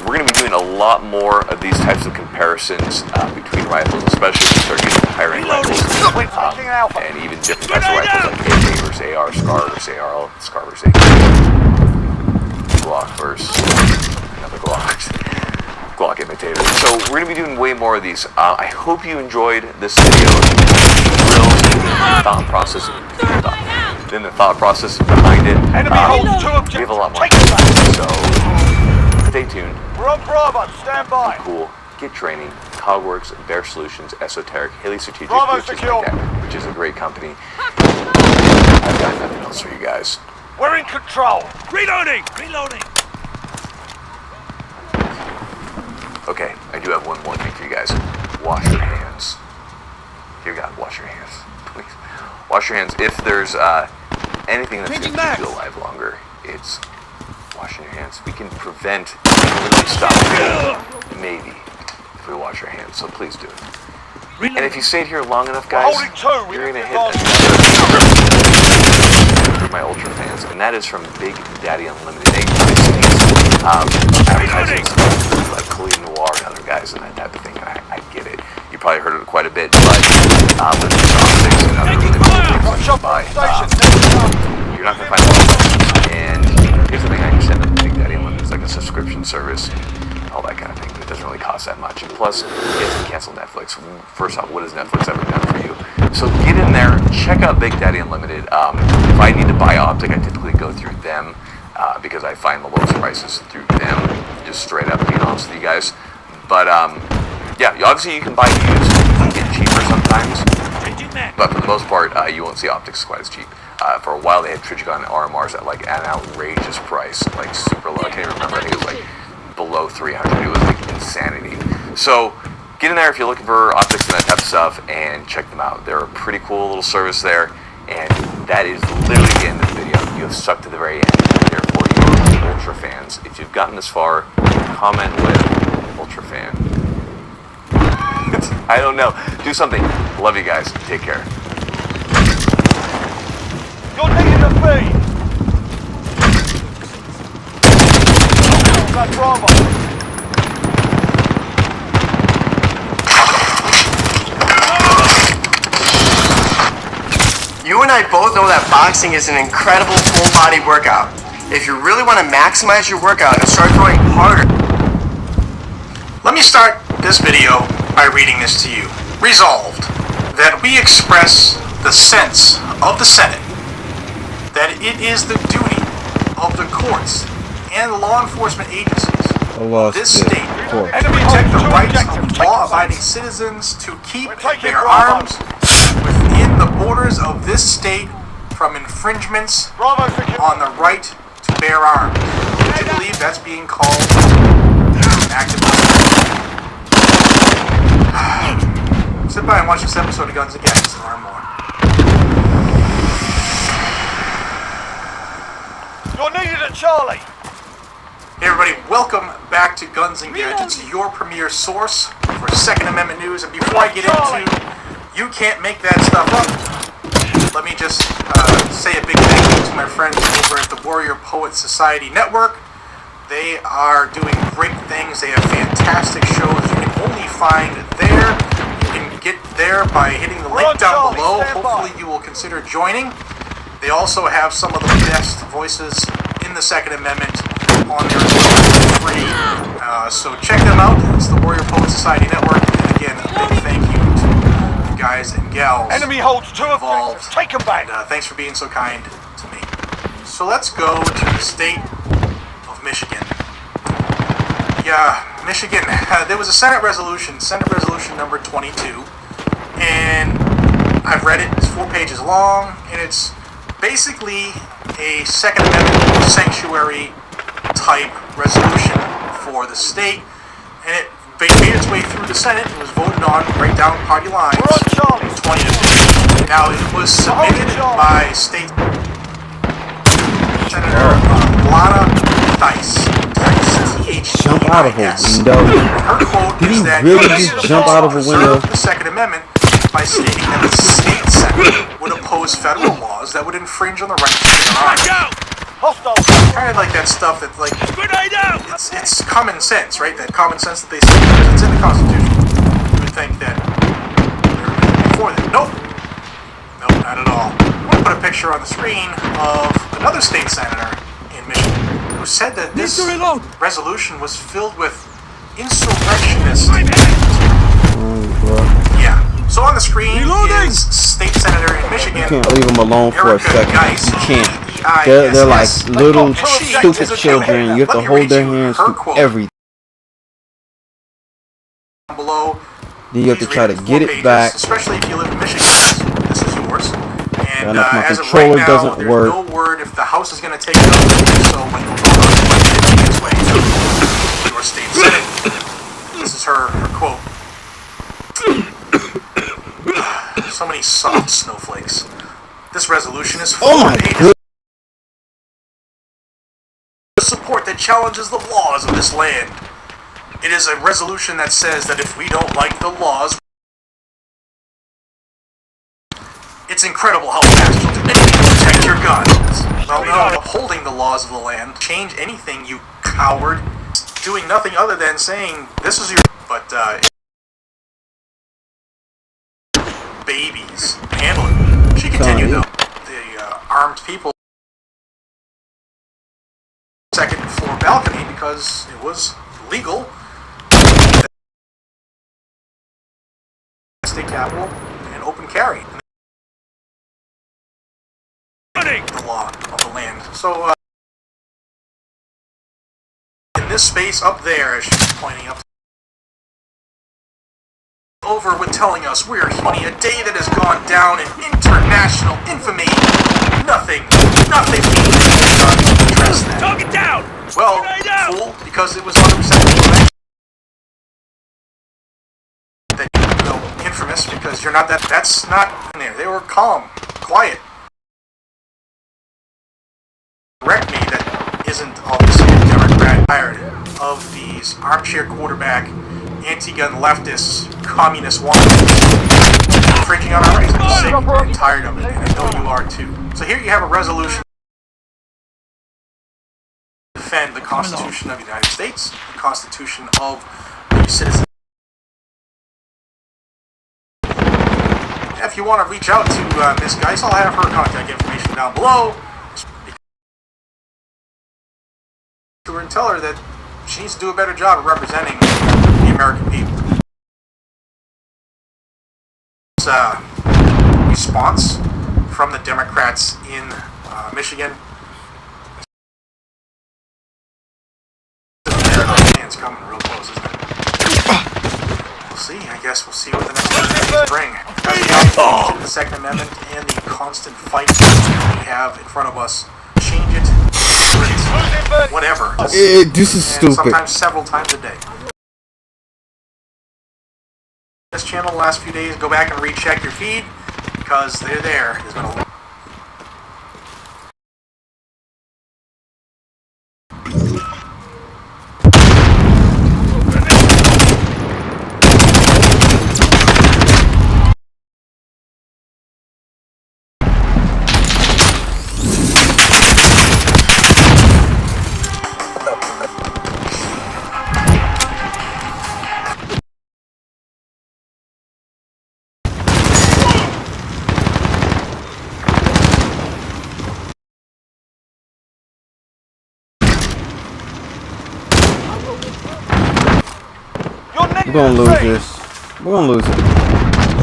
We're going to be doing a lot more of these types of comparisons between rifles, especially if you start getting higher end rifles, and even different types of rifles like AK versus AR, SCAR versus AR, SCAR versus AK, Glock versus another Glock imitator. So we're going to be doing way more of these. I hope you enjoyed this video. Drills, thought process, then the thought process behind it. Enemy holds two objectives. We have a lot more. Take it back. So stay tuned. We're on Bravo. Stand by. Cool. Get training. Cogworks, Bear Solutions, Esoteric, Haley Strategic, Bravo which is secure. like that, which is a great company. I've got nothing else for you guys. We're in control. Reloading! Reloading! Okay, I do have one more thing for you guys. Wash your hands. Dear God, wash your hands, please. Wash your hands. If there's anything that's going to keep you alive longer, it's washing your hands. We can prevent, literally stop it, maybe, if we wash our hands. So please do it. And if you stayed here long enough, guys, Holding two. you're going to hit for my Ultra fans, and that is from Big Daddy Unlimited. Advertisements like Khalid Noir and other guys and that type of thing. I get it. You probably heard it quite a bit, but with these optics and other things you buy, you're not going to find a lot of them. And here's the thing, I understand that Big Daddy Unlimited is like a subscription service, all that kind of thing. It doesn't really cost that much. Plus, you guys can cancel Netflix. First off, what has Netflix ever done for you? So get in there, check out Big Daddy Unlimited. If I need to buy optic, I typically go through them because I find the lowest prices through them, just straight up being honest with you guys. But yeah, obviously you can buy used, you can get cheaper sometimes, but for the most part, you won't see optics quite as cheap. For a while, they had Trigon RMRs at like an outrageous price, like super low. I can't even remember. I think it was like below 300. It was like insanity. So get in there if you're looking for optics and that type of stuff, and check them out. They're a pretty cool little service there, and that is literally the end of the video. You have stuck to the very end. Therefore, you Ultra fans. If you've gotten this far, comment with Ultra fan. I don't know. Do something. Love you guys. Take care. You're needing a feed. That Bravo. You and I both know that boxing is an incredible full body workout. If you really want to maximize your workout and start throwing harder. Let me start this video by reading this to you. Resolved, that we express the sense of the Senate that it is the duty of the courts and law enforcement agencies of this state to protect the rights of law-abiding citizens to keep their arms within the borders of this state from infringements on the right to bear arms. Would you believe that's being called active? Sit by and watch this episode of Guns Again to learn more. You're needed at Charlie. Hey everybody, welcome back to Guns and Gadgets, your premier source for Second Amendment news. And before I get into you can't make that stuff up, let me just say a big thank you to my friends over at the Warrior Poet Society Network. They are doing great things. They have fantastic shows you can only find there. You can get there by hitting the link down below. Hopefully you will consider joining. They also have some of the best voices in the Second Amendment on their free. So check them out. It's the Warrior Poet Society Network. And again, a big thank you to you guys and gals. Enemy holds 2 objectives. Take them back. And, thanks for being so kind to me. So let's go to the state of Michigan. Yeah, Michigan. There was a Senate resolution number 22, and I've read it. It's 4 pages long, and it's basically a Second Amendment sanctuary type resolution for the state, and it made its way through the Senate and was voted on right down party lines, 20 to 50. Now it was submitted by State Senator Lana Theis. Jump out of a window. Her quote Did he is that really just jump out of a window? The Second Amendment by stating that the state Senate would oppose federal laws that would infringe on the right to bear arms. Hostile. Kind of like that stuff that, like, Grenade out! it's common sense, right? That common sense that they say, it's in the Constitution. You would think that they're before that. Nope, not at all. I'm going to put a picture on the screen of another state senator in Michigan who said that this resolution was filled with insurrectionists. Yeah. So on the screen is state senator in Michigan. You can't leave them alone for a second. You can't. They're like little stupid children. You have to hold their hands through everything. Below, then you have to try to get it back. Especially if you live in Michigan. This is yours. And if my as of controller right now, doesn't there's work, no word if the House is going to take it up. So when the vote on it its way to your state Senate, this is her quote. So many soft snowflakes. This resolution is 4 pages. Support that challenges the laws of this land. It is a resolution that says that if we don't like the laws, it's incredible how fast you'll do anything to protect your guns. Well, no, upholding the laws of the land, change anything, you coward. Doing nothing other than saying, this is your... But, babies. Handle it. She continued, though. The armed people... second floor balcony because it was legal. State capitol and open carry. The law of the land. So in this space up there, as she's pointing up, over with telling us we're money, a day that has gone down in international infamy. Nothing being done to address that. Target down! Well, fool, because it was 100% infamous because you're not that. That's not in there. They were calm, quiet. Correct me, that isn't obviously a Democrat. Tired of these armchair quarterback, anti-gun leftists, communist wannabe infringing on our rights. I'm sick and tired of it, and I know you are too. So here you have a resolution to defend the Constitution of the United States, the Constitution of the citizens. If you want to reach out to Miss Geis, I'll have her contact information down below. To her and tell her that she needs to do a better job of representing the American people. Response from the Democrats in Michigan. It's coming real close, isn't it? We'll see. I guess we'll see what the next things bring. The Second Amendment and the constant fight we have in front of us. Change it, whatever. This is stupid. Sometimes several times a day. This channel the last few days, go back and recheck your feed because they're there. There's been a We're gonna lose this. We're gonna lose it.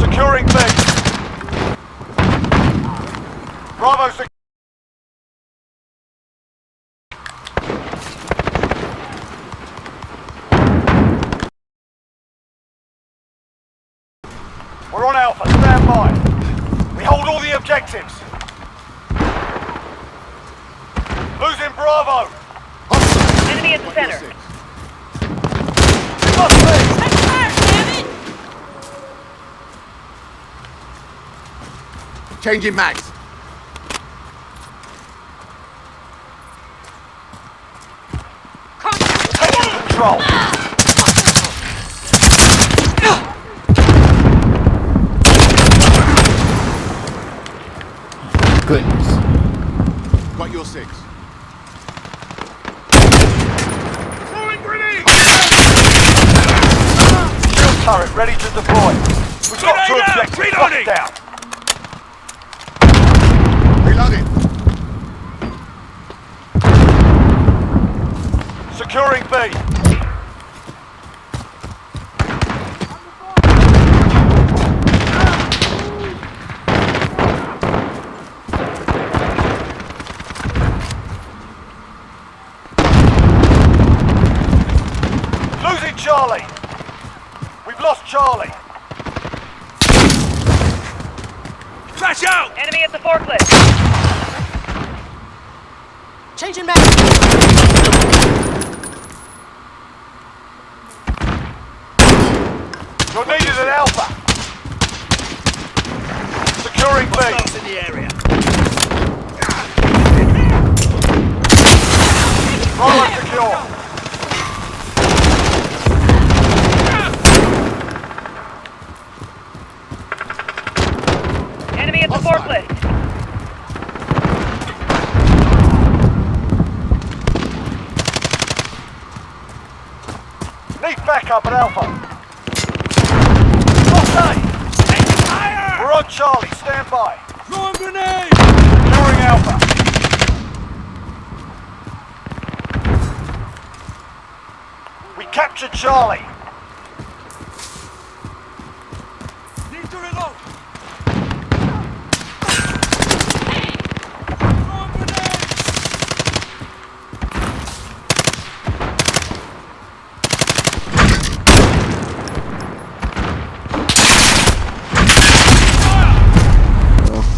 Securing B. Bravo sec. We're on Alpha. Stand by. We hold all the objectives. Losing Bravo. Enemy at the center. Must be. Changing mags. Taking control. Goodness. Got your 6. Throwing grenade! Shield turret ready to deploy. We've got two Grenade out! objectives. Lock Reloading! it down. Reloading. Securing B. Losing Charlie. We've lost Charlie. Flash out! Enemy at the forklift. Changing mag. You're needed at Alpha. Securing B. Hostiles in the area. Bravo secure. Enemy at the forklift. Need backup at Alpha. Okay. Fire! We're on Charlie. Stand by. Throwing grenade! Securing Alpha. We captured Charlie. Need to reload!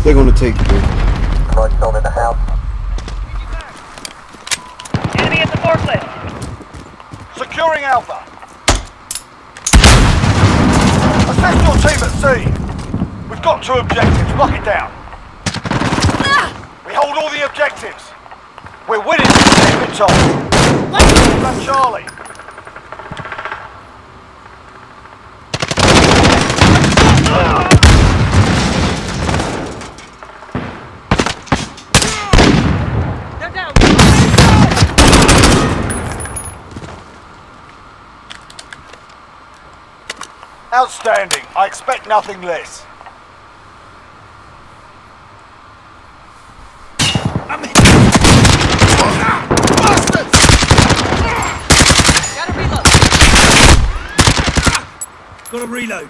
They're gonna take it. Enemy at the forklift. Securing Alpha. A That's your team at sea. We've got 2 objectives. Lock it down. We hold all the objectives. We're winning this game, Tom. That's Charlie. Outstanding. I expect nothing less. Gotta reload.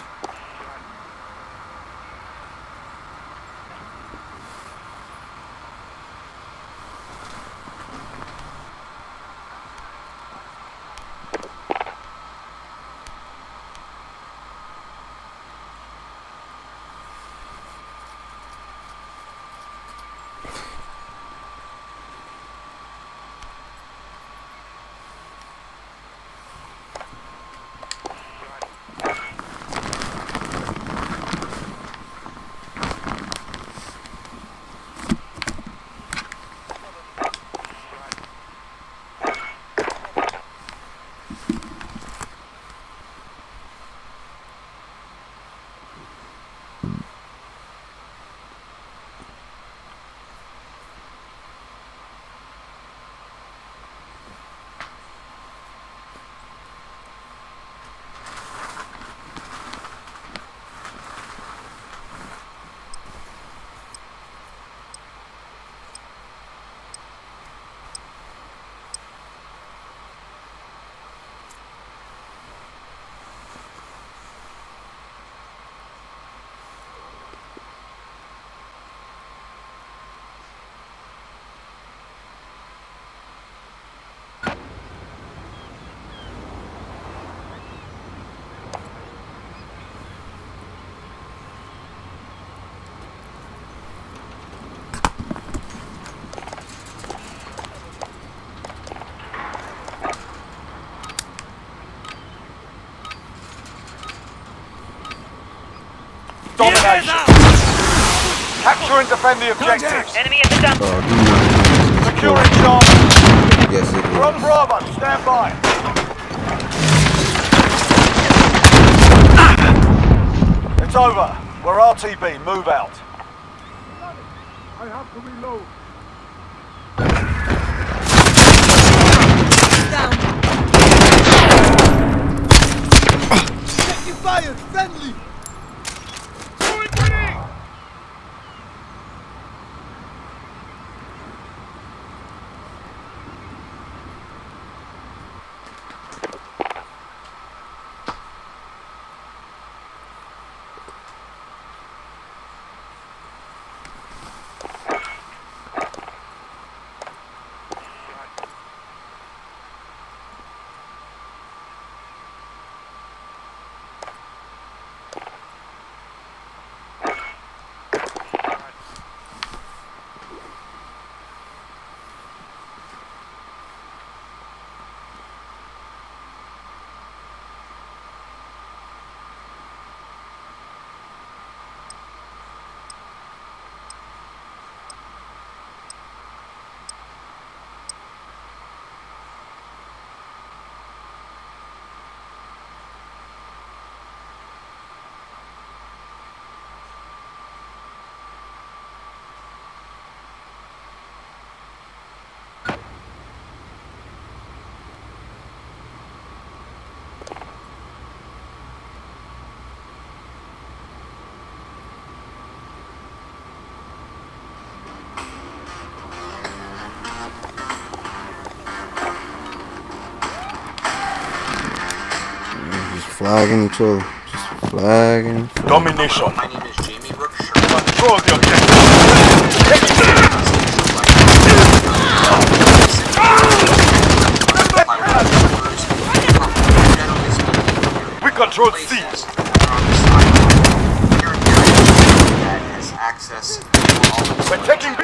Domination. Capture and defend the objectives. Enemy at the dump. Securing Charlie. Yes, it We're on is. Bravo. Stand by. It's over. We're RTB. Move out. I have to reload. Taking fire! Friendly! Flagging each other. Just flagging. Domination. My name is Jamie Rookshire. Control the objective. We control C. We're taking B.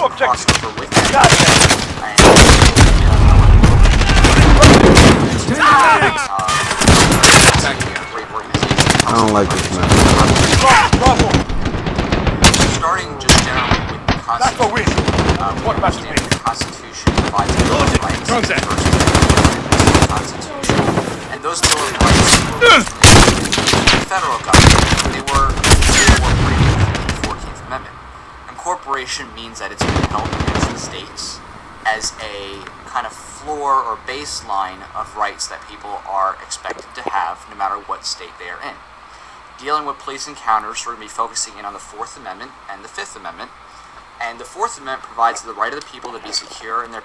Two objectives. crossover with that. I don't like this, man. Starting just generally with the Constitution. What Mozambique? The Constitution provides Bill of Rights. The Constitution. And those Bill of Rights were the federal government. They were incorporated in the 14th Amendment. Incorporation means that it's been held against the states as a kind of floor or baseline of rights that people are expected to have no matter what state they are in. Dealing with police encounters, we're going to be focusing in on the 4th Amendment and the 5th Amendment. And the 4th Amendment provides the right of the people to be secure in the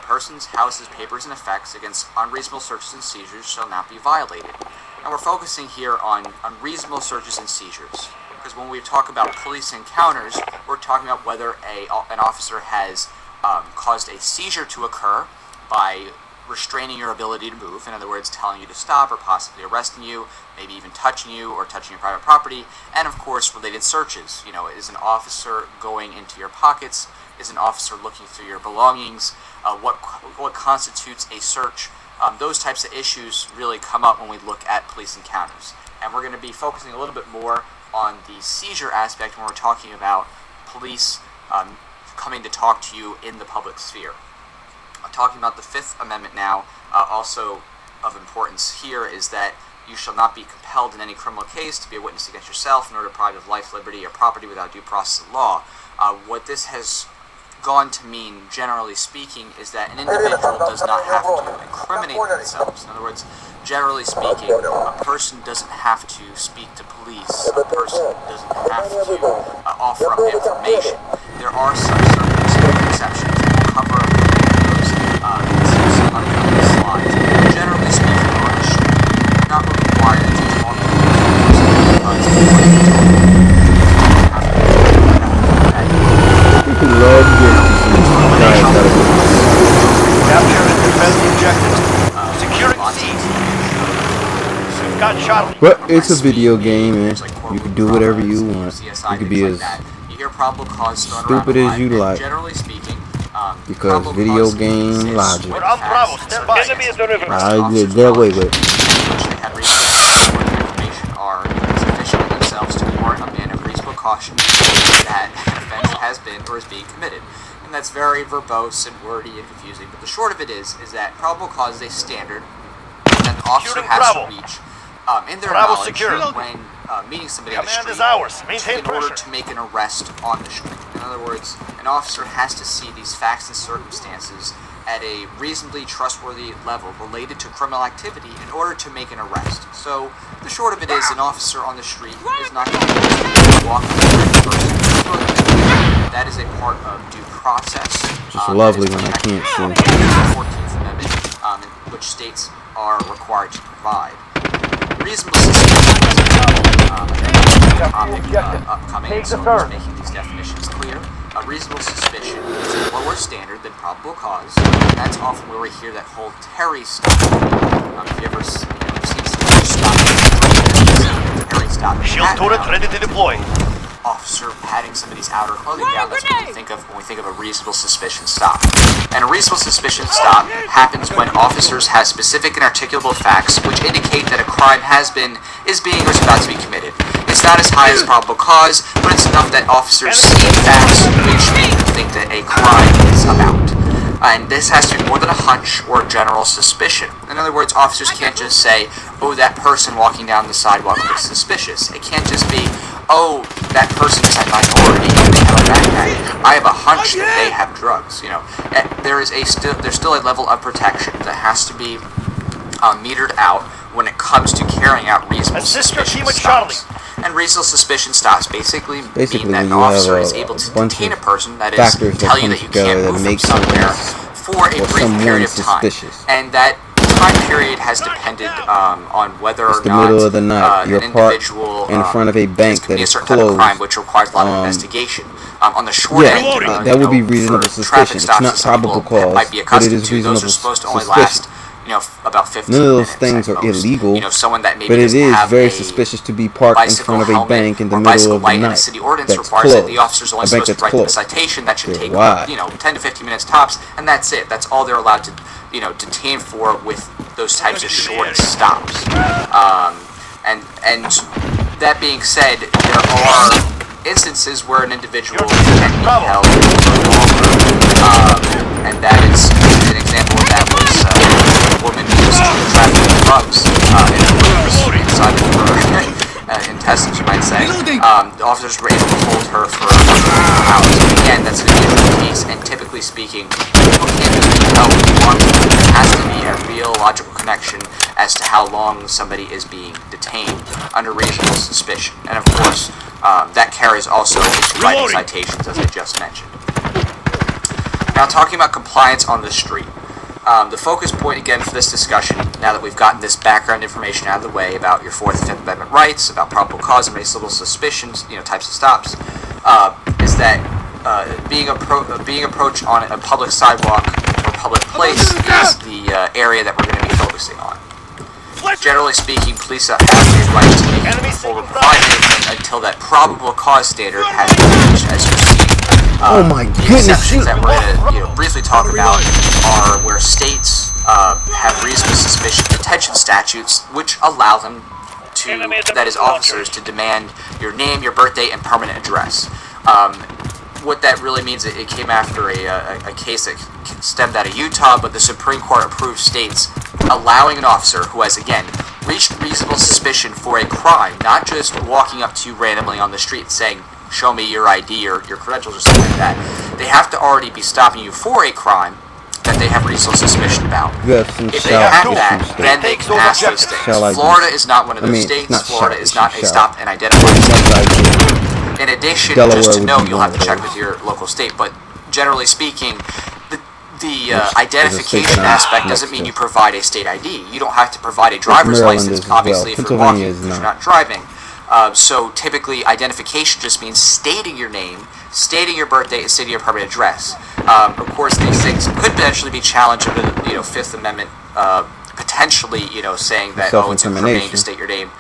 persons, houses, papers, and effects against unreasonable searches and seizures shall not be violated. And we're focusing here on unreasonable searches and seizures. Because when we talk about police encounters, we're talking about whether an officer has caused a seizure to occur by restraining your ability to move, in other words, telling you to stop or possibly arresting you, maybe even touching you or touching your private property, and of course related searches. You know, is an officer going into your pockets? Is an officer looking through your belongings? What constitutes a search? Those types of issues really come up when we look at police encounters. And we're going to be focusing a little bit more on the seizure aspect when we're talking about police coming to talk to you in the public sphere. Talking about the 5th Amendment now, also of importance here is that you shall not be compelled in any criminal case to be a witness against yourself in order to deprive of life, liberty, or property without due process of law. What this has gone to mean, generally speaking, is that an individual does not have to incriminate themselves. In other words, generally speaking, a person doesn't have to speak to police. A person doesn't have to offer up information. There are some certain exceptions that will cover up some upcoming slides. Generally speaking, on the street, you're not required to talk to the person because of what you're talking People love getting Capture and defend the objectives. Securing seas. Got shot. But it's a video game, and you can do whatever you want. You can be as stupid as you like. Generally speaking, Because video game logic. We're on Bravo. Stand by. Enemy at the river. Wait. Information are sufficient in themselves to warrant a man of reasonable caution that an offense has been or is being committed. And that's very verbose and wordy and confusing. But the short of it is that probable cause is a standard that an officer has to reach in their knowledge when meeting somebody on the street in order to make an arrest on the street. In other words, an officer has to see these facts and circumstances at a reasonably trustworthy level related to criminal activity in order to make an arrest. So the short of it is an officer on the street is not going to walk up to a person. That is a part of due process. It's lovely when I can't see. The 14th Amendment, which states are required to provide. Reasonable suspicion upcoming, so I'm just making these definitions clear. A reasonable suspicion is a lower standard than probable cause. That's often where we hear that whole Terry stop. If you ever seen someone stop, Terry stop. Shield turret ready to deploy. Officer patting somebody's outer clothing down. That's what we think of when we think of a reasonable suspicion stop. And a reasonable suspicion stop happens when officers have specific and articulable facts which indicate that a crime is being or is about to be committed. It's not as high as probable cause, but it's enough that officers see facts which make them think that a crime is about. And this has to be more than a hunch or a general suspicion. In other words, officers can't just say, oh, that person walking down the sidewalk looks suspicious. It can't just be, oh, that person is a minority and they have a backpack. I have a hunch that they have drugs. You know, there's still a level of protection that has to be metered out when it comes to carrying out reasonable suspicion stops. And reasonable suspicion stops basically mean that an officer is able to detain a person, that is, tell you that you can't move from somewhere for a brief period of time. And that time period has depended on whether or the not middle of the night. You're an individual in front of a bank that is certain type of crime which requires a lot of investigation. On the short end, that would be reasonable suspicion. It's not probable cause, might be but it is accustomed to. reasonable Those are supposed to only last about 15 None of those minutes things at are most. illegal. Someone that maybe But it doesn't is have very a suspicious to be parked in bicycle front of a helmet bank in the or middle bicycle of the light, and the night. city ordinance That's requires that closed. the officer's only A bank supposed to that's write them a closed. citation that should Okay, take why? 10 to 15 minutes tops, and that's it. That's all they're allowed to detain for with those types of short stops. And that being said, there are instances where an individual can be held longer, and that is an example of that was a woman who was trafficking drugs in her boobs inside of her intestines, you might say. The officers were able to hold her for hours. And again, that's an unusual case, and typically speaking, people can't really tell long. There has to be a real logical connection as to how long somebody is being detained under reasonable suspicion. And of course, that carries also into writing citations, as I just mentioned. Now, talking about compliance on the street. The focus point, again, for this discussion, now that we've gotten this background information out of the way about your 4th and 5th Amendment rights, about probable cause and reasonable suspicions, types of stops, is that being approached on a public sidewalk or public place is the area that we're going to be focusing on. Generally speaking, police have the right to make full provide anything until that probable cause standard has been reached, as you see. Oh my The goodness! exceptions that we're going to briefly talk about are where states have reasonable suspicion detention statutes, which allow them to, that is, officers to demand your name, your birthday, and permanent address. What that really means, it came after a case that stemmed out of Utah, but the Supreme Court approved states allowing an officer who has, again, reached reasonable suspicion for a crime, not just walking up to you randomly on the street saying, show me your ID or your credentials or something like that. They have to already be stopping you for a crime that they have reasonable suspicion about. If they have that, then they can ask those things. Florida is not one of those states. Florida is not a stop and identify state. In addition, just to know, you'll have to check with your local state, but generally speaking, the identification aspect doesn't mean you provide a state ID. You don't have to provide a driver's license, obviously, if you're walking, because you're not driving. So typically, identification just means stating your name, stating your birthday, and stating your permanent address. Of course, these things could potentially be challenged under the 5th Amendment, potentially, saying that, it's incriminating to state your name.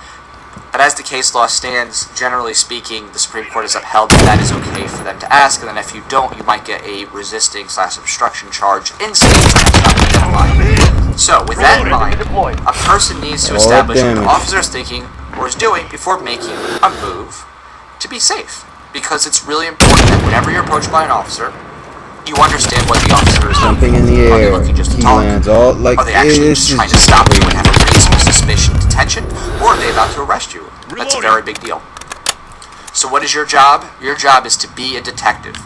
But as the case law stands, generally speaking, the Supreme Court has upheld that is okay for them to ask, and then if you don't, you might get a resisting/obstruction charge in states that have not identified. So, with that in mind, a person needs to establish what the officer is thinking or is doing before making a move to be safe. Because it's really important that whenever you're approached by an officer, you understand what the officer is Jumping in the air. Are they looking just to He talk? lands all like Are they actually just trying to stop you and have a reasonable suspicion detention? Or are they about to arrest you? That's a very big deal. So what is your job? Your job is to be a detective.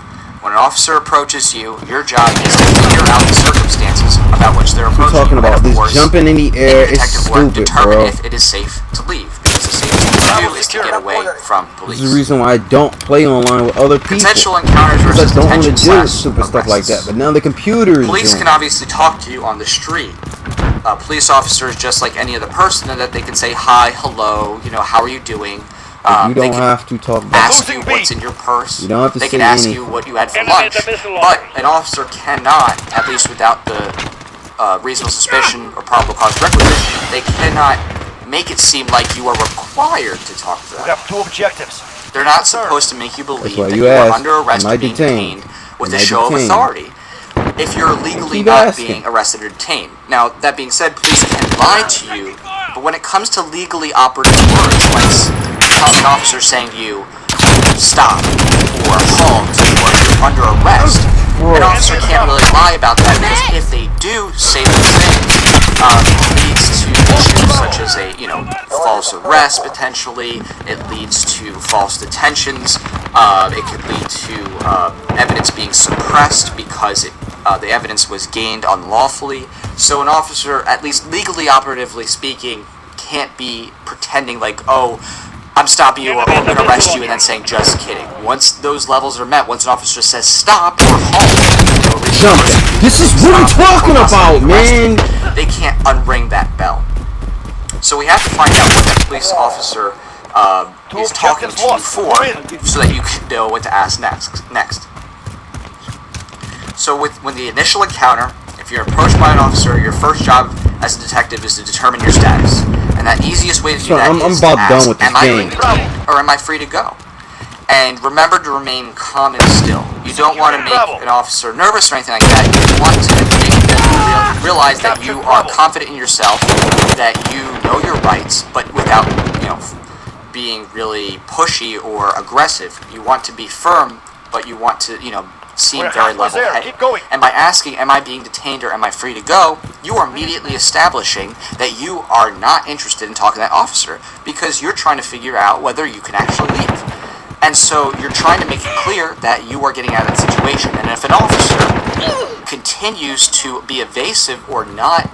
When an officer approaches you, your job is to figure out the circumstances about which they're approaching. We're talking about and of this course, jumping in the air is detective work stupid, determine bro. if it is safe to leave. Because the safest thing to do is to get away from police. This is the reason why I don't play online with other people. Consensual encounters versus Because I don't want to detention deal with stupid stuff like that. But now the computer is Police doing can obviously talk to you on the street. Police officers, just like any other person, that they can say hi, hello, how are you doing? You don't have to talk about ask you what's in your purse. You don't have to They say can ask anything. you what you had for lunch. But an officer cannot, at least without the reasonable suspicion or probable cause requisite, they cannot make it seem like you are required to talk to them. We have 2 objectives. They're not supposed to make you believe why that you you are asked, under arrest am I or being detained? detained with Am a I show of detained? authority if you're legally Keep not asking. being arrested or detained. Now, that being said, police can lie to you, but when it comes to legally operative words, like an officer saying to you, stop, or halt, or you're under arrest, an officer can't really lie about that, because if they do say those things, it leads to issues such as a, false arrest, potentially. It leads to false detentions. It could lead to evidence being suppressed because the evidence was gained unlawfully. So an officer, at least legally operatively speaking, can't be pretending like, I'm stopping you, or I'm going to arrest you, and then saying, just kidding. Once those levels are met, once an officer says stop or halt, jumping. This is what I'm talking about, man. They can't unring that bell. So we have to find out what that police officer is talking to you for, so that you can know what to ask next. So when the initial encounter, if you're approached by an officer, your first job as a detective is to determine your status. And that easiest way to do So that I'm is about to ask, done with this am I game. free to go, or am I free to go? And remember to remain calm and still. You don't want to make an officer nervous or anything like that. You want to make them realize that you are confident in yourself, that you know your rights, but without, being really pushy or aggressive. You want to be firm, but you want to, seem very level-headed. And by asking, am I being detained or am I free to go, you are immediately establishing that you are not interested in talking to that officer because you're trying to figure out whether you can actually leave. And so you're trying to make it clear that you are getting out of that situation. And if an officer continues to be evasive or not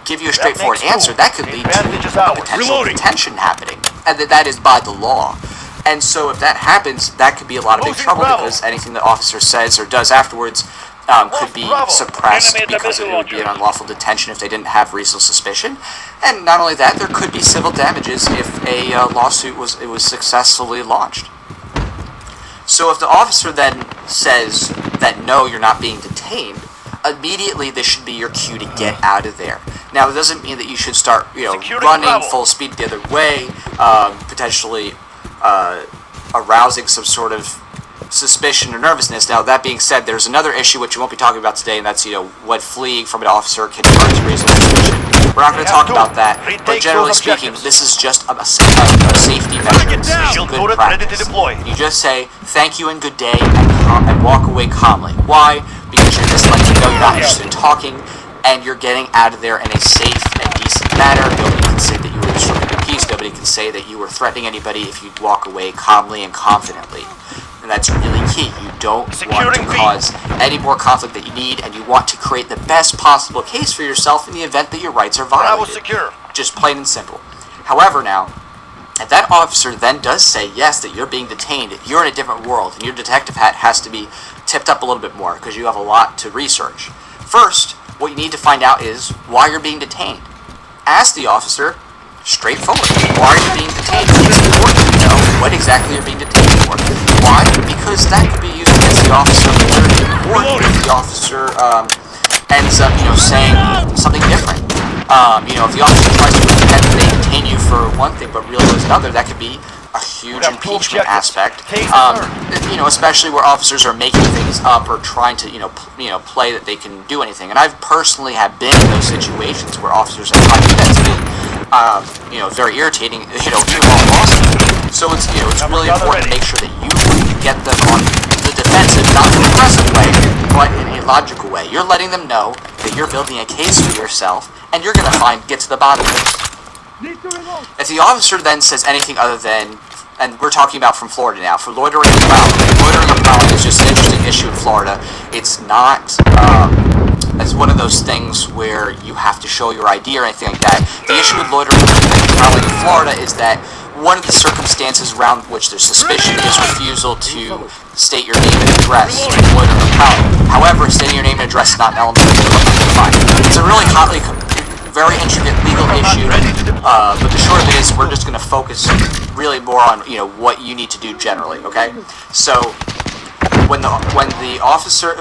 give you a straightforward answer, that could lead to a potential detention happening. And that is by the law. And so if that happens, that could be a lot of big trouble because anything the officer says or does afterwards could be suppressed because it would be an unlawful detention if they didn't have reasonable suspicion. And not only that, there could be civil damages if a lawsuit was successfully launched. So if the officer then says that no, you're not being detained, immediately this should be your cue to get out of there. Now, it doesn't mean that you should start, running full speed the other way, potentially arousing some sort of suspicion or nervousness. Now, that being said, there's another issue which we won't be talking about today, and that's, when fleeing from an officer can turn to reasonable suspicion. We're not going to talk about that, but generally speaking, this is just a safety measure. This is good practice. You just say, thank you and good day, and walk away calmly. Why? Because you're just letting them know you're not interested in talking, and you're getting out of there in a safe and decent manner. Nobody can say that you were disturbing the peace. Nobody can say that you were threatening anybody if you walk away calmly and confidently. And that's really key. You don't want to cause any more conflict that you need, and you want to create the best possible case for yourself in the event that your rights are violated. Just plain and simple. However, now, if that officer then does say, yes, that you're being detained, you're in a different world, and your detective hat has to be tipped up a little bit more because you have a lot to research. First, what you need to find out is why you're being detained. Ask the officer straightforward. Why are you being detained? It's important to know what exactly you're being detained for. Why? Because that could be used against the officer later in court if the officer ends up, saying something different. If the officer tries to pretend that they detain you for one thing but really was another, that could be a huge impeachment aspect. Especially where officers are making things up or trying to, play that they can do anything. And I've personally have been in those situations where officers have tried to do that to me. Very irritating, even while lawsuit. So it's really important to make sure that you get them on the defensive, not in an aggressive way, but in a logical way. You're letting them know that you're building a case for yourself, and you're going to get to the bottom of this. If the officer then says anything other than, and we're talking about from Florida now, for loitering and prowling. Loitering and prowling is just an interesting issue in Florida. It's not as one of those things where you have to show your ID or anything like that. The issue with loitering and prowling in Florida is that one of the circumstances around which there's suspicion is refusal to state your name and address in loitering and prowling. However, stating your name and address is not an element of the fine. It's a really very intricate legal issue, but the short of it is we're just going to focus really more on what you need to do generally. Okay, so when the officer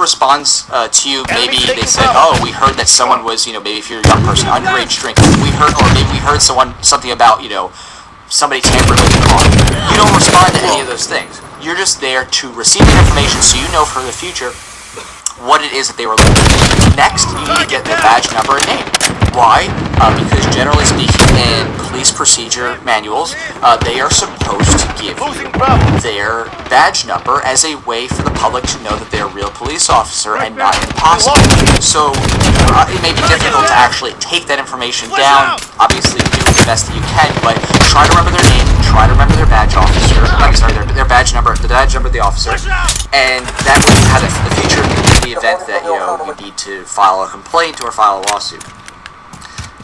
responds to you, maybe they said, oh, we heard that someone was maybe if you're a young person underage drinking, we heard something about somebody tampering with the car. You don't respond to any of those things. You're just there to receive the information so you know for the future what it is that they were looking at. Next, you need to get their badge number and name. Why? Because generally speaking, in police procedure manuals, they are supposed to give you their badge number as a way for the public to know that they're a real police officer and not an imposter. So it may be difficult to actually take that information down. Obviously, do the best that you can, but try to remember their name, try to remember their badge officer. Their badge number, the badge number of the officer, and that way you have the future in the event that you need to file a complaint or file a lawsuit.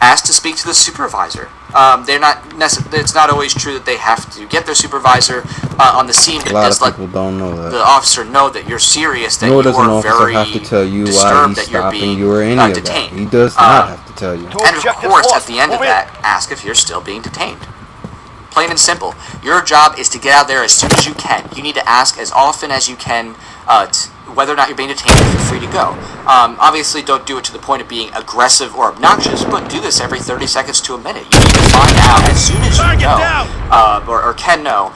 Ask to speak to the supervisor. It's not always true that they have to get their supervisor on the scene, but it does let the officer know that you're serious, that you are very disturbed that you're being detained. He does not have to tell you. And of course, at the end of that, ask if you're still being detained. Plain and simple. Your job is to get out there as soon as you can. You need to ask as often as you can whether or not you're being detained, if you're free to go. Obviously, don't do it to the point of being aggressive or obnoxious, but do this every 30 seconds to a minute. You need to find out as soon as you know, or can know,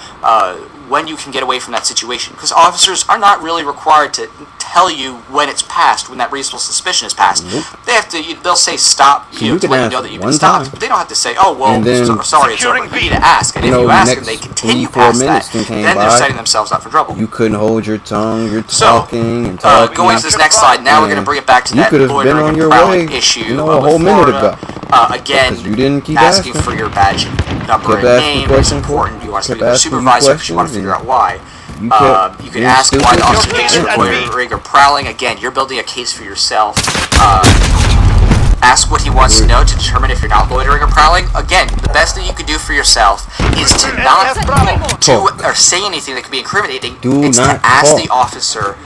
when you can get away from that situation. Because officers are not really required to tell you when it's passed, when that reasonable suspicion is passed. Nope. They have to. They'll say stop, So you to can let you ask know that you've one been stopped. time. But they don't have to say, oh, well, And then sorry, it's over. You need to ask. And if you ask and they continue 24 past minutes that, came then by, they're setting themselves up for trouble. You couldn't hold your tongue. You're So, talking and talking. going to this next slide, now we're going to bring it back to you that could have been loitering on and your prowling way, issue a whole with minute Florida. ago. Again, Because you didn't keep asking asking. for your badge number Kept and asking name is questions. important. You want to speak Kept with a asking you supervisor because you want to questions figure out why. You kept You can being ask why the stupid. officer thinks you're You're loitering or prowling. Again, you're building a case for yourself. Ask what he wants to know to determine if you're not loitering or prowling. Again, the best thing you could do for yourself is to not do or say anything that could be incriminating. It's to not ask talk. the officer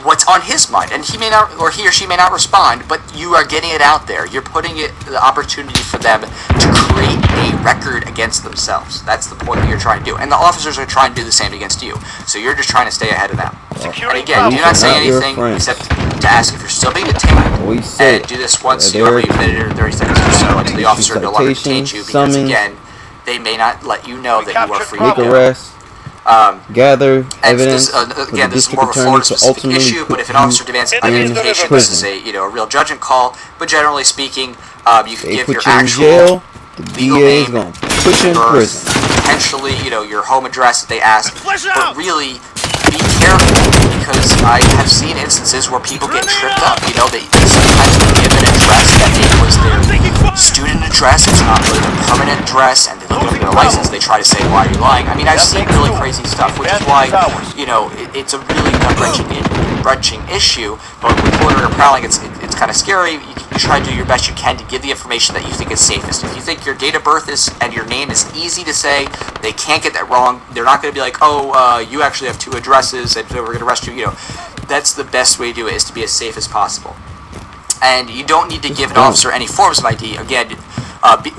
what's on his mind, and he may not, or he or she may not respond, but you are getting it out there. You're putting it the opportunity for them to create a record against themselves. That's the point that you're trying to do, and the officers are trying to do the same against you. So you're just trying to stay ahead of them. And again, do not say Not your anything friend. except to ask if you're still being detained, Always say and do this once that you have they're- a minute or 30 seconds or so until the officer no longer detains you, because summons, again, they may not let you know that you are free make to go. arrests, gather And evidence this, for the again, this is district more of a attorney Florida to specific ultimately issue, but put if an you officer demands in identification, this is prison. a real judgment call. But generally speaking, you can They give put your you in actual jail, the legal DA is name, going to put you in birth, prison. potentially, your home address that they ask. But really, be careful, because I have seen instances where people get tripped up. They sometimes give an address that was their student address. It's not really their permanent address, and they look at their license. They try to say, "Why are you lying?" I mean, I've seen really crazy stuff, which is why it's a really gut-wrenching issue. But with loitering or prowling, it's kind of scary. You try to do your best you can to give the information that you think is safest. If you think your date of birth and your name is easy to say, they can't get that wrong. They're not going to be like, "Oh, you actually have 2 addresses, and we're going to arrest you." That's the best way to do it, is to be as safe as possible. And you don't need to give an officer any forms of ID. Again,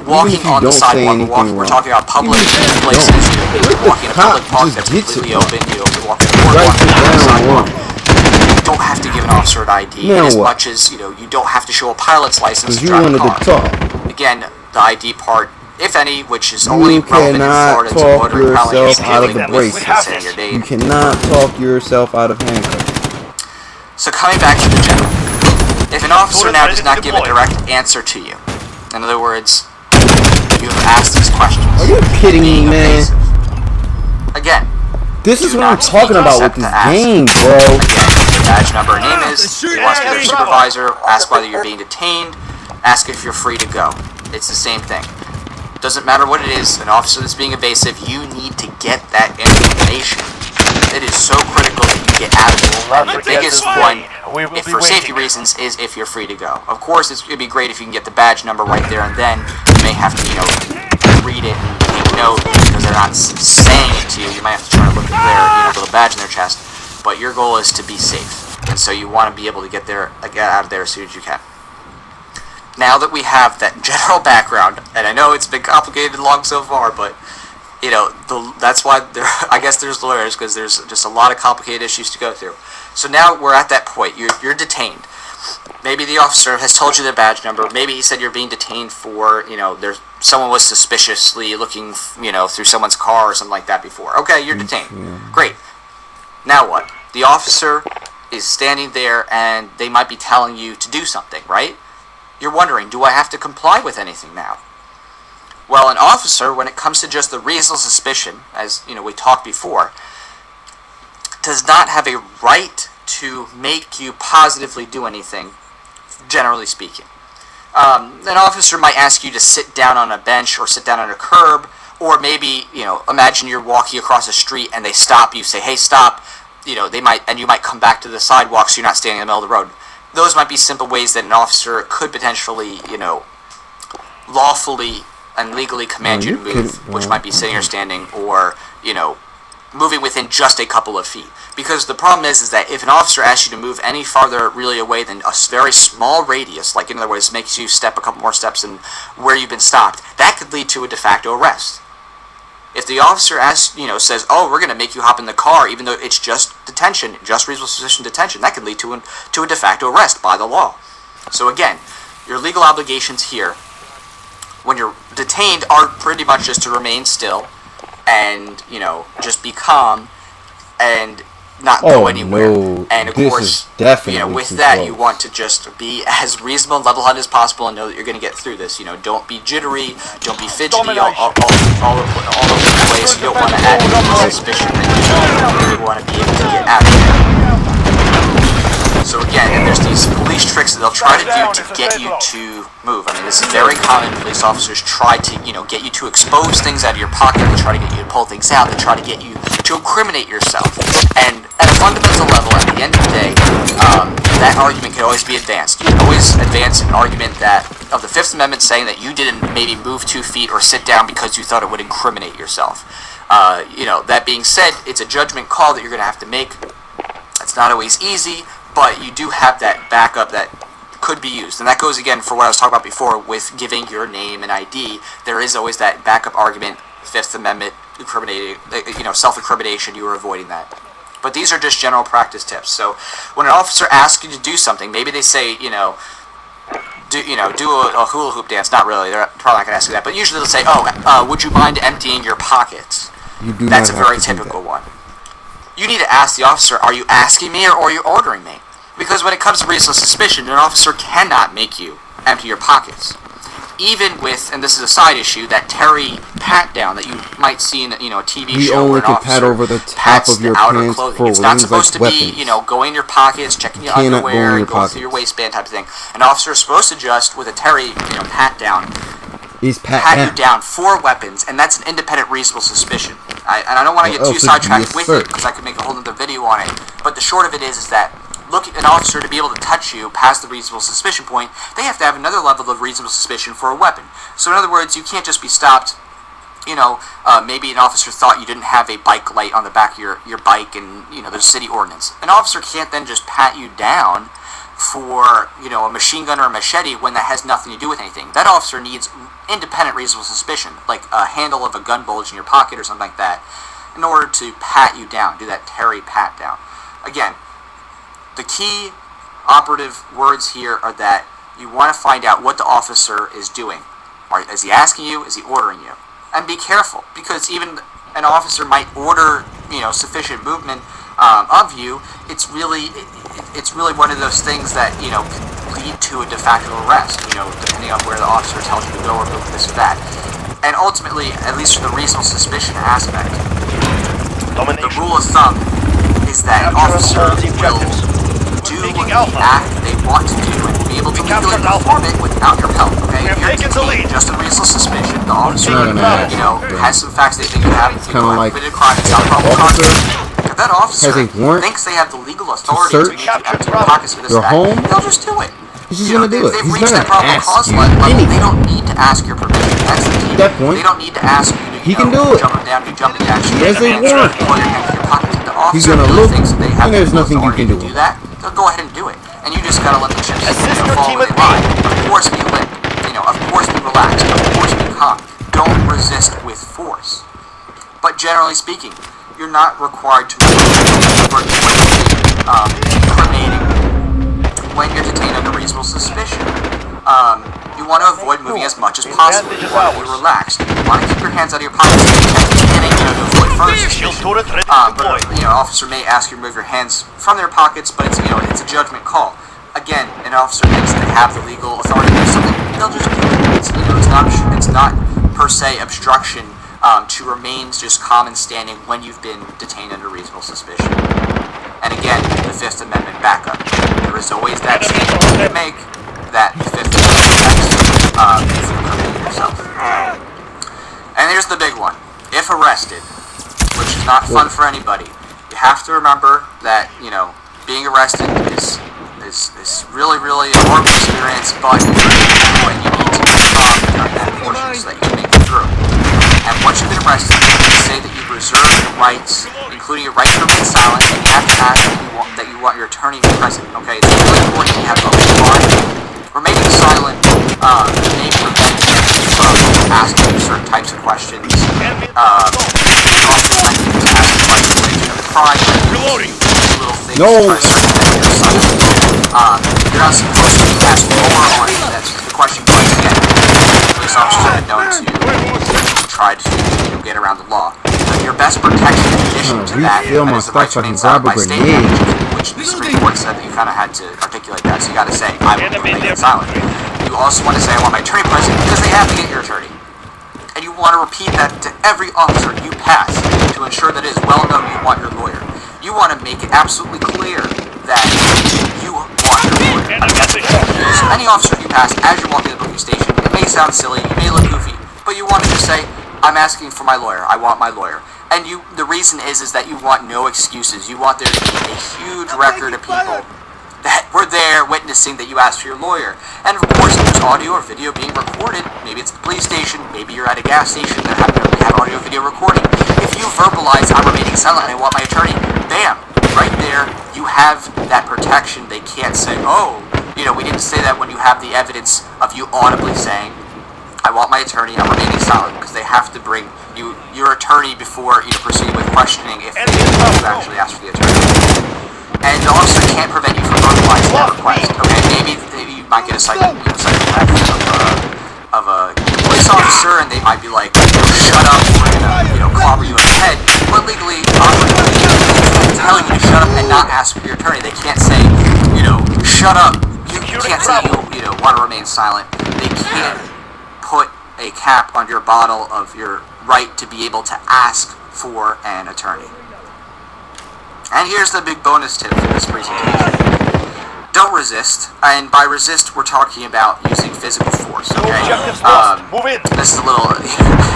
walking on the sidewalk, we're talking about public places. Walking in a public park that's completely open. Walking in a boardwalk, on the sidewalk. You don't have to give an officer an ID, as much as you don't have to show a pilot's license to drive a car. Again, the ID part, if any, which is only relevant in Florida to loitering, prowling, is handling them with saying your name. You cannot talk yourself out of handcuffs. So coming back to the general, if an officer now does not give a direct answer to you, in other words, you have asked these questions. Are you kidding me, man? Again, this is do what I'm not talking speak about with except this to ask. game, bro. Again, your badge number and name is. You want to speak to your supervisor. Ask whether you're being detained. Ask if you're free to go. It's the same thing. Doesn't matter what it is. An officer that's being evasive, you need to get that information. It is so critical that you get out of it. And the biggest one, for safety reasons, is if you're free to go. Of course, it'd be great if you can get the badge number right there and then. You may have to, read it and take note because they're not saying it to you. You might have to try to look at their, little badge in their chest. But your goal is to be safe, and so you want to be able to get out of there as soon as you can. Now that we have that general background, and I know it's been complicated and long so far, but that's why I guess there's lawyers, because there's just a lot of complicated issues to go through. So now we're at that point. You're detained. Maybe the officer has told you their badge number. Maybe he said you're being detained for, someone was suspiciously looking, through someone's car or something like that before. Okay, you're detained. Great. Now what? The officer is standing there and they might be telling you to do something, right? You're wondering, do I have to comply with anything now? Well, an officer, when it comes to just the reasonable suspicion, as we talked before, does not have a right to make you positively do anything, generally speaking. An officer might ask you to sit down on a bench or sit down on a curb, or maybe, imagine you're walking across the street and they stop you, say, "Hey, stop." You might come back to the sidewalk so you're not standing in the middle of the road. Those might be simple ways that an officer could potentially, lawfully and legally command you to move, which might be sitting or standing, or, moving within just a couple of feet. Because the problem is that if an officer asks you to move any farther really away than a very small radius, like in other words, makes you step a couple more steps than where you've been stopped, that could lead to a de facto arrest. If If the officer says, "Oh, we're going to make you hop in the car," even though it's just detention, just reasonable suspicion detention, that can lead to a de facto arrest by the law. So again, your legal obligations here, when you're detained, are pretty much just to remain still, and just be calm, and not go anywhere. No. And of This course, is definitely with too that, close. you want to just be as reasonable and level-headed as possible, and know that you're going to get through this. Don't be jittery, don't be fidgety all over the place. You don't want to add any suspicion that you really want to be able to get out of there. So again, and there's these police tricks that they'll try to do to get you to move. I mean, this is very common. Police officers try to, get you to expose things out of your pocket. They try to get you to pull things out. They try to get you to incriminate yourself. And at a fundamental level, at the end of the day, that argument can always be advanced. You can always advance an argument of the Fifth Amendment saying that you didn't maybe move 2 feet or sit down because you thought it would incriminate yourself. That being said, it's a judgment call that you're going to have to make. It's not always easy, but you do have that backup that could be used. And that goes again for what I was talking about before with giving your name and ID. There is always that backup argument, Fifth Amendment, self-incrimination, you are avoiding that. But these are just general practice tips. So when an officer asks you to do something, maybe they say, do a hula hoop dance. Not really, they're probably not going to ask you that. But usually they'll say, would you mind emptying your pockets? That's a very typical one. You need to ask the officer, are you asking me or are you ordering me? Because when it comes to reasonable suspicion, an officer cannot make you empty your pockets. Even with, and this is a side issue, that Terry pat down that you might see in a TV show where an officer pat over the top pats of your the outer pants clothing. for It's not things supposed to like be, weapons. going in your pockets, checking your Cannot go in underwear, your go through your waistband type of thing. An officer is supposed to just, with a Terry, pat down, He's pat you down for weapons, and that's an independent reasonable suspicion. I don't want to get too sidetracked with it because I could make a whole other video on it. But the short of it is that an officer to be able to touch you past the reasonable suspicion point, they have to have another level of reasonable suspicion for a weapon. So in other words, you can't just be stopped. Maybe an officer thought you didn't have a bike light on the back of your bike, and there's a city ordinance. An officer can't then just pat you down for a machine gun or a machete when that has nothing to do with anything. That officer needs independent reasonable suspicion, like a handle of a gun bulge in your pocket or something like that, in order to pat you down, do that Terry pat down. Again, the key operative words here are that you want to find out what the officer is doing. Is he asking you? Is he ordering you? And be careful, because even an officer might order sufficient movement of you. It's really one of those things that can lead to a de facto arrest, depending on where the officer tells you to go or move this or that. And ultimately, at least for the reasonable suspicion aspect, the rule of thumb is that an officer will do the act they want to do and be able to legally perform it without your help. Okay, if you're detained just a reasonable suspicion, the officer has some facts they think you have committed a crime. It's not a probable cause. If that officer thinks they have the legal authority to empty your pockets for this fact, they'll just do it. He's just gonna do it. They've He's reached that not probable gonna cause ask you level. They anything. don't need to ask your permission. That's the key. At that point, they don't need to ask you to he can do it. jump down, do jumping jacks, As they want. pull your hands in your pockets. The He's officer gonna really look, thinks that they have and there's the nothing you authority can to do. that. They'll go ahead and do it, and you just gotta let the chips Assist your fall team where with they lie. Of course, be limp. Of course, be relaxed. Of course, be calm. Don't resist with force. But generally speaking, you're not required to incriminating when you're detained under reasonable suspicion. You want to avoid moving as much as possible. You want to be relaxed. You want to keep your hands out of your pockets to avoid further suspicion. But an officer may ask you to move your hands from their pockets, but it's it's a judgment call. Again, an officer thinks they have the legal authority to do something, they'll just do it. It's not per se obstruction to remain just common standing when you've been detained under reasonable suspicion. And again, the Fifth Amendment backup. There is always that statement you can make that the Fifth Amendment protects if you incriminate yourself. And here's the big one. If arrested, which is not fun for anybody, you have to remember that, being arrested is really, really a horrible experience, but you need to be calm during that portion so that you can make it through. And once you've been arrested, you say that you reserve your rights, including your right to remain silent, and you have to ask that you want your attorney to be present. Okay, it's really important you have both. Remaining silent may prevent you from asking certain types of questions. No. You're not supposed to ask more on it. That's the question. Once again, police officers have been known to try to get around the law. But your best protection, in addition to that, refill my is the right stuff to so I remain can silent grab a by state grenade. which the Supreme Court said that you kind of had to articulate that. So you got to say, I will remain silent. You also want to say, I want my attorney present, because they have to get your attorney. And you want to repeat that to every officer you pass to ensure that it is well known you want your lawyer. You want to make it absolutely clear that you want your lawyer. So any officer you pass as you're walking to the booking station, it may sound silly, you may look goofy, but you want to just say, I'm asking for my lawyer, I want my lawyer. And the reason is that you want no excuses. You want there to be a huge record of people that were there witnessing that you asked for your lawyer. And of course, if there's audio or video being recorded, maybe it's the police station, maybe you're at a gas station that have audio or video recording. If you verbalize, I'm remaining silent and I want my attorney, bam, right there, you have that protection. They can't say, oh, we didn't say that when you have the evidence of you audibly saying, I want my attorney, I'm remaining silent, because they have to bring your attorney before proceed with questioning if they actually ask for the attorney. And the officer can't prevent you from verbalizing that request. Okay, maybe you might get a second of a police officer, and they might be like, shut up, we're gonna clobber you in the head. But legally, they can't tell you to shut up and not ask for your attorney. They can't say, shut up. You can't say you want to remain silent. They can't put a cap on your bottle of your right to be able to ask for an attorney. And here's the big bonus tip for this presentation. Don't resist, and by resist we're talking about using physical force, okay? This is a little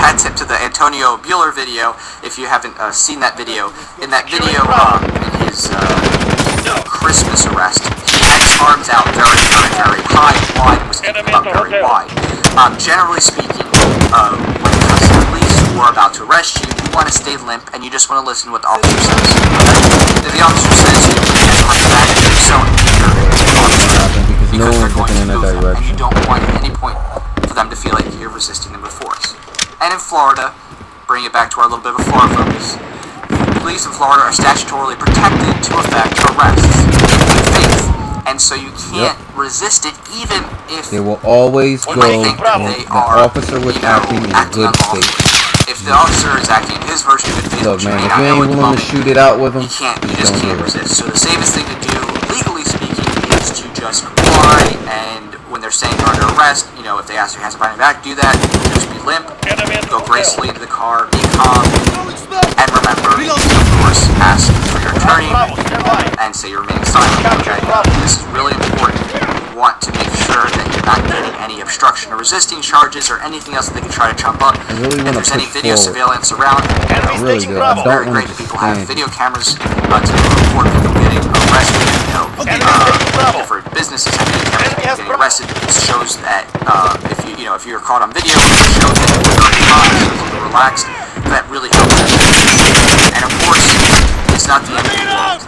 hat tip to the Antonio Bueller video, if you haven't seen that video. In that video, in his Christmas arrest, he had his arms out very, very, very high and wide, was keeping up very wide. Generally speaking, when it comes to the police who are about to arrest you, you want to stay limp and you just want to listen to what the officer says. If the officer says you can't run back, do so in fear because they're going to move them, and you don't want at any point for them to feel like you're resisting them with force. And in Florida, bring it back to our little bit of a Florida focus, police in Florida are statutorily protected to effect arrests in good faith. And so you can't resist it, even if they will always go think that if they the are, officer was acting in good faith. If the officer is acting in his version of good faith, Look, which man, you may if not you know ain't at the willing to moment, shoot it out with him, you just can't resist. So the safest thing to do, legally speaking, is to just comply. And when they're saying you're under arrest, if they ask your hands behind your back, do that. Just be limp, go gracefully into the car, be calm, and remember, of course, ask for your attorney and say you're remaining silent. Okay, this is really important. You want to make sure that you're not getting any obstruction or resisting charges or anything else that they can try to trump up. Really if there's any video surveillance around, really do. it's very great that people have video cameras to report people getting arrested. Different businesses have video cameras of people getting arrested. It shows that if you're caught on video, it shows that you're very calm, it shows that you're relaxed. That really helps. And of course, it's not the end of the world.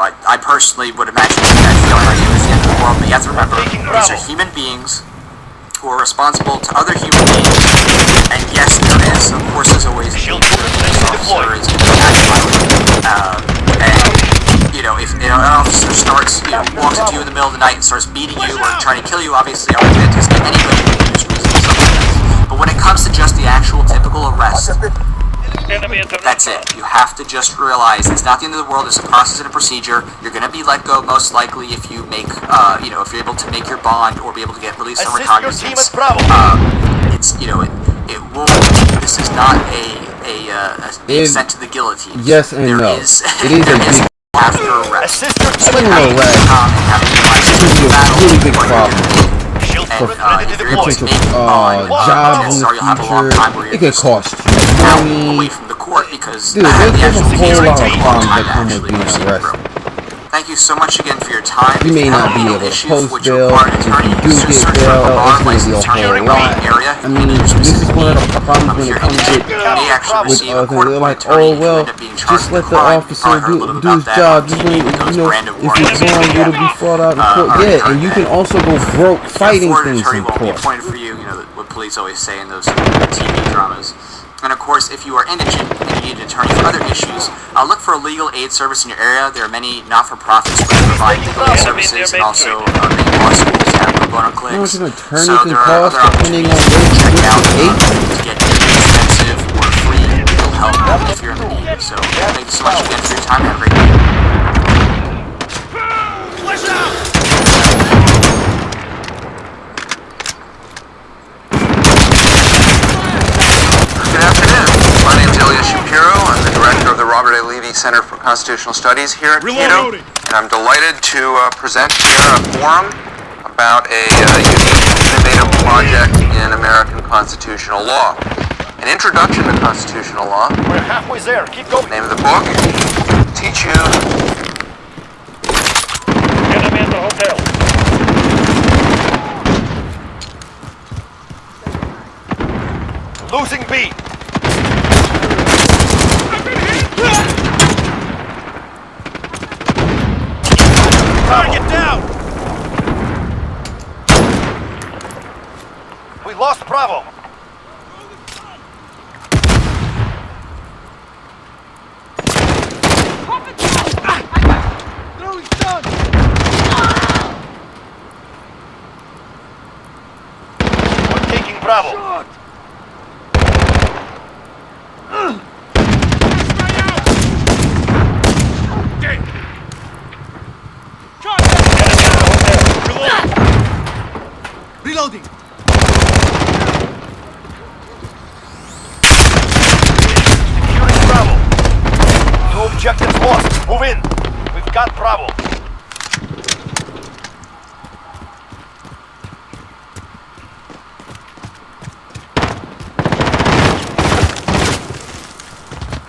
I personally would imagine that feeling like it was the end of the world, but you have to remember, these are human beings who are responsible to other human beings. And yes, there is, of course, as always, a police officer is going to act violently. If an officer walks into you in the middle of the night and starts beating you or trying to kill you, obviously I would anticipate anybody would use reasonable self-defense. But when it comes to just the actual typical arrest, that's it. You have to just realize it's not the end of the world. There's a process and a procedure. You're going to be let go most likely if you make, if you're able to make your bond or be able to get released on recognizance. It won't. This is not being sent to the guillotine. Yes and no. It is a big after arrest. So you have to be calm and have a really big problem. For potential jobs in the future, it could cost you money. Away from the court because dude, there's a whole lot of problems that come with being arrested. Thank you so much again for your time. You may not be able to post bail. If you do get bail, it's going to be a whole lot. I mean, this is one of the problems when it comes to with things. They're like, oh well, just let the officer do his job. If it's wrong, it'll be fought out in court. Yeah, and you can also go broke fighting things in court. Point for you, what police always say in those TV dramas. And of course, if you are indigent and you need an attorney for other issues, look for a legal aid service in your area. There are many not-for-profits which provide legal aid services, and also many law schools have pro bono clinics. How much an attorney So can there are cost other depending opportunities on to check out which to get inexpensive or free legal help if you're in the need. So thank you so much again for your time. Have a great day. Good afternoon. My name is Ilya Shapiro. I'm the director of the Robert A. Levy Center for Constitutional Studies here at Cato, and I'm delighted to present here a forum about a unique, innovative project in American constitutional law. An introduction to constitutional law. We're halfway there. Keep going. Name of the book. Teach you. Enemy at the hotel. Losing B. Target down. We lost Bravo. Throwing stun! We're taking Bravo. Shot! Reloading! Securing Bravo. 2 objectives lost. Move in. We've got Bravo.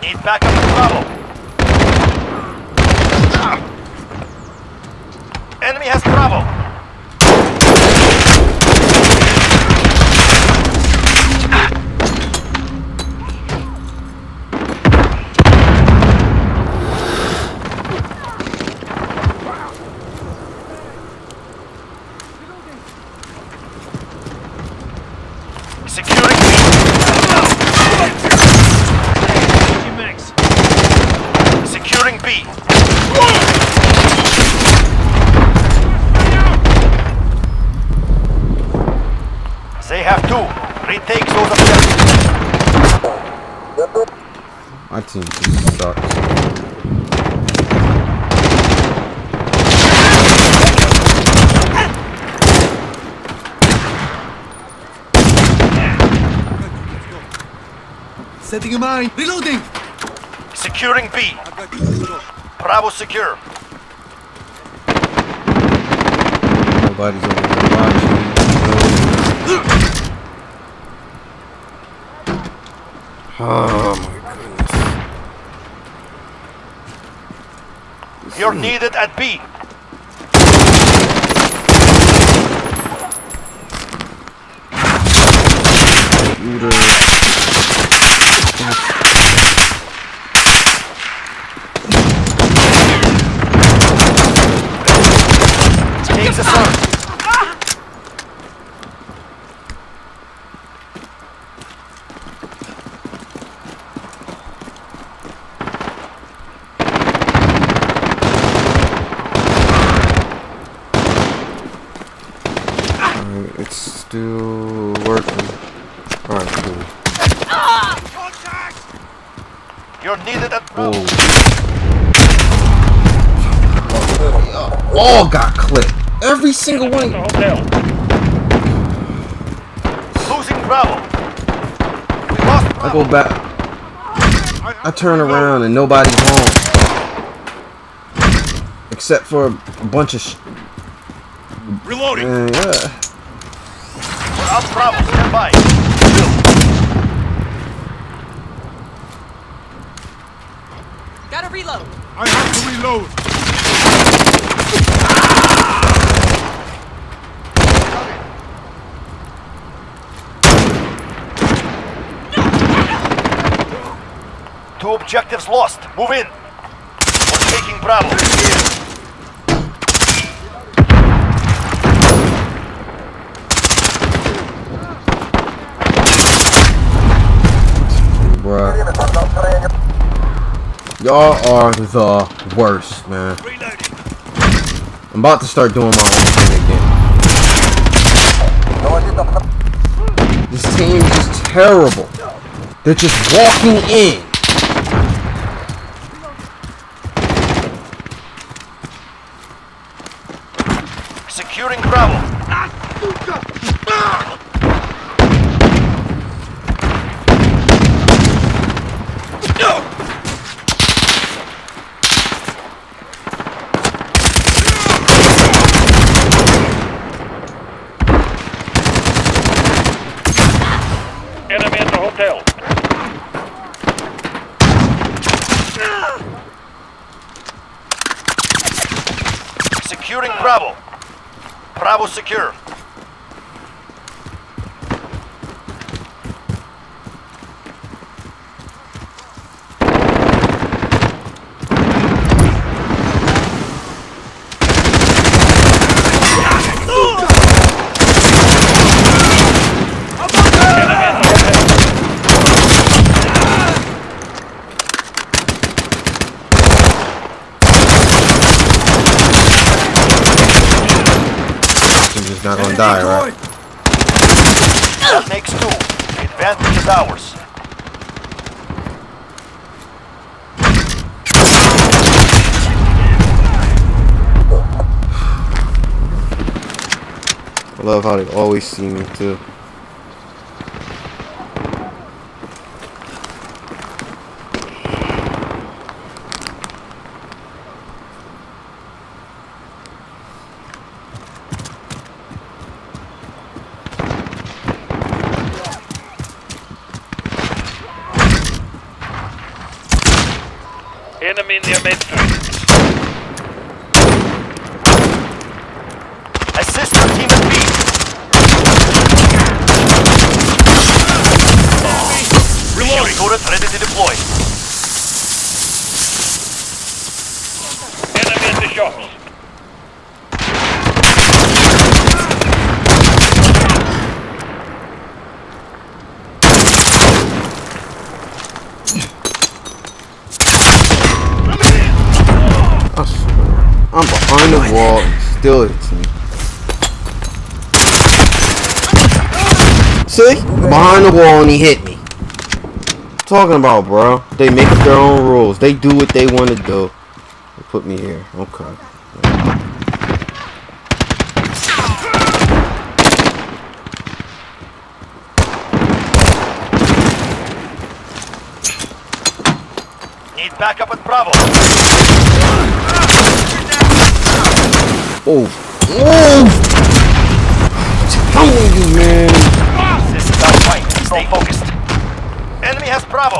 Need backup at Bravo. Enemy has Bravo. Securing B. Securing B. They have 2. Retake those objectives. My team just sucks. Setting a mine! Reloading! Securing B. Bravo secure. Nobody's over there watching. Oh my goodness. You're needed at B. Takes a surge. It's still working. Alright, cool. You're needed at Bravo. All got clipped. Every single one. Losing Bravo. We lost Bravo. I go back. I turn around and nobody's home. Except for a bunch of Reloading. yeah. We're out Bravo. Stand by. Gotta reload. I have to reload. Two objectives lost. Move in. We're taking Bravo. Y'all are the worst, man. I'm about to start doing my own thing again. This team is just terrible. They're just walking in. Securing Bravo. Enemy at the hotel. Securing Bravo. Bravo secure. He's not gonna die, right? That makes 2. The advantage is ours. I love how they always see me too. Enemy near Main Street. Assist your team at B. Shield turret ready to deploy. Enemy at the shops. I swear, I'm behind the wall and still hits me. See? I'm behind the wall and he hit me. Talking about, bro. They make up their own rules. They do what they want to do. They put me here. Okay. Need backup at Bravo. Oh. Oh! I'm telling you, man. This is our fight. Stay focused. Enemy has Bravo.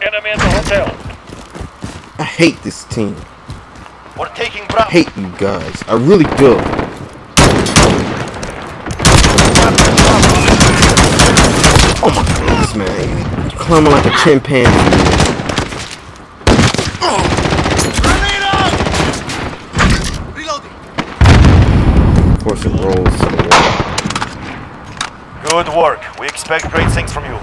Enemy at the hotel. I hate this team. We're taking I Bravo. hate you guys. I really do. Oh my goodness, man. You're climbing like a chimpanzee. Reloading. Of course it rolls to the wall. Good work. We expect great things from you.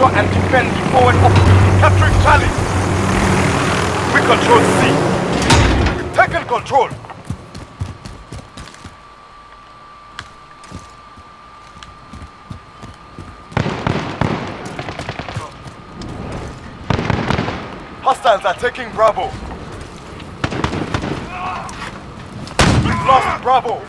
capture and defend the forward objectives. Capturing Charlie. We control C. We've taken control. Hostiles are taking Bravo. We've lost Bravo.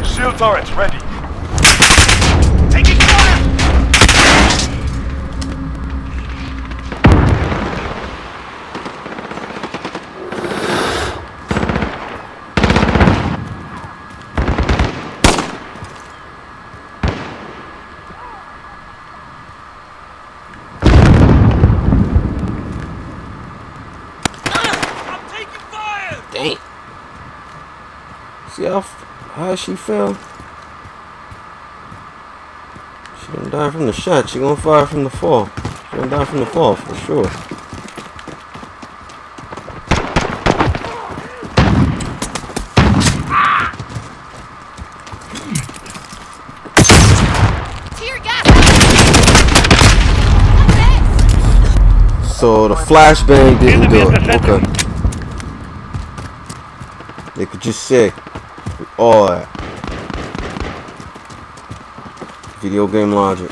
Shield turrets ready. Taking fire! I'm taking fire! Dang. See how she fell? She didn't die from the shot. She gonna fire from the fall. She gonna die from the fall for sure. Tear gas! So the flashbang didn't do it. Okay. They could just say all that. Video game logic.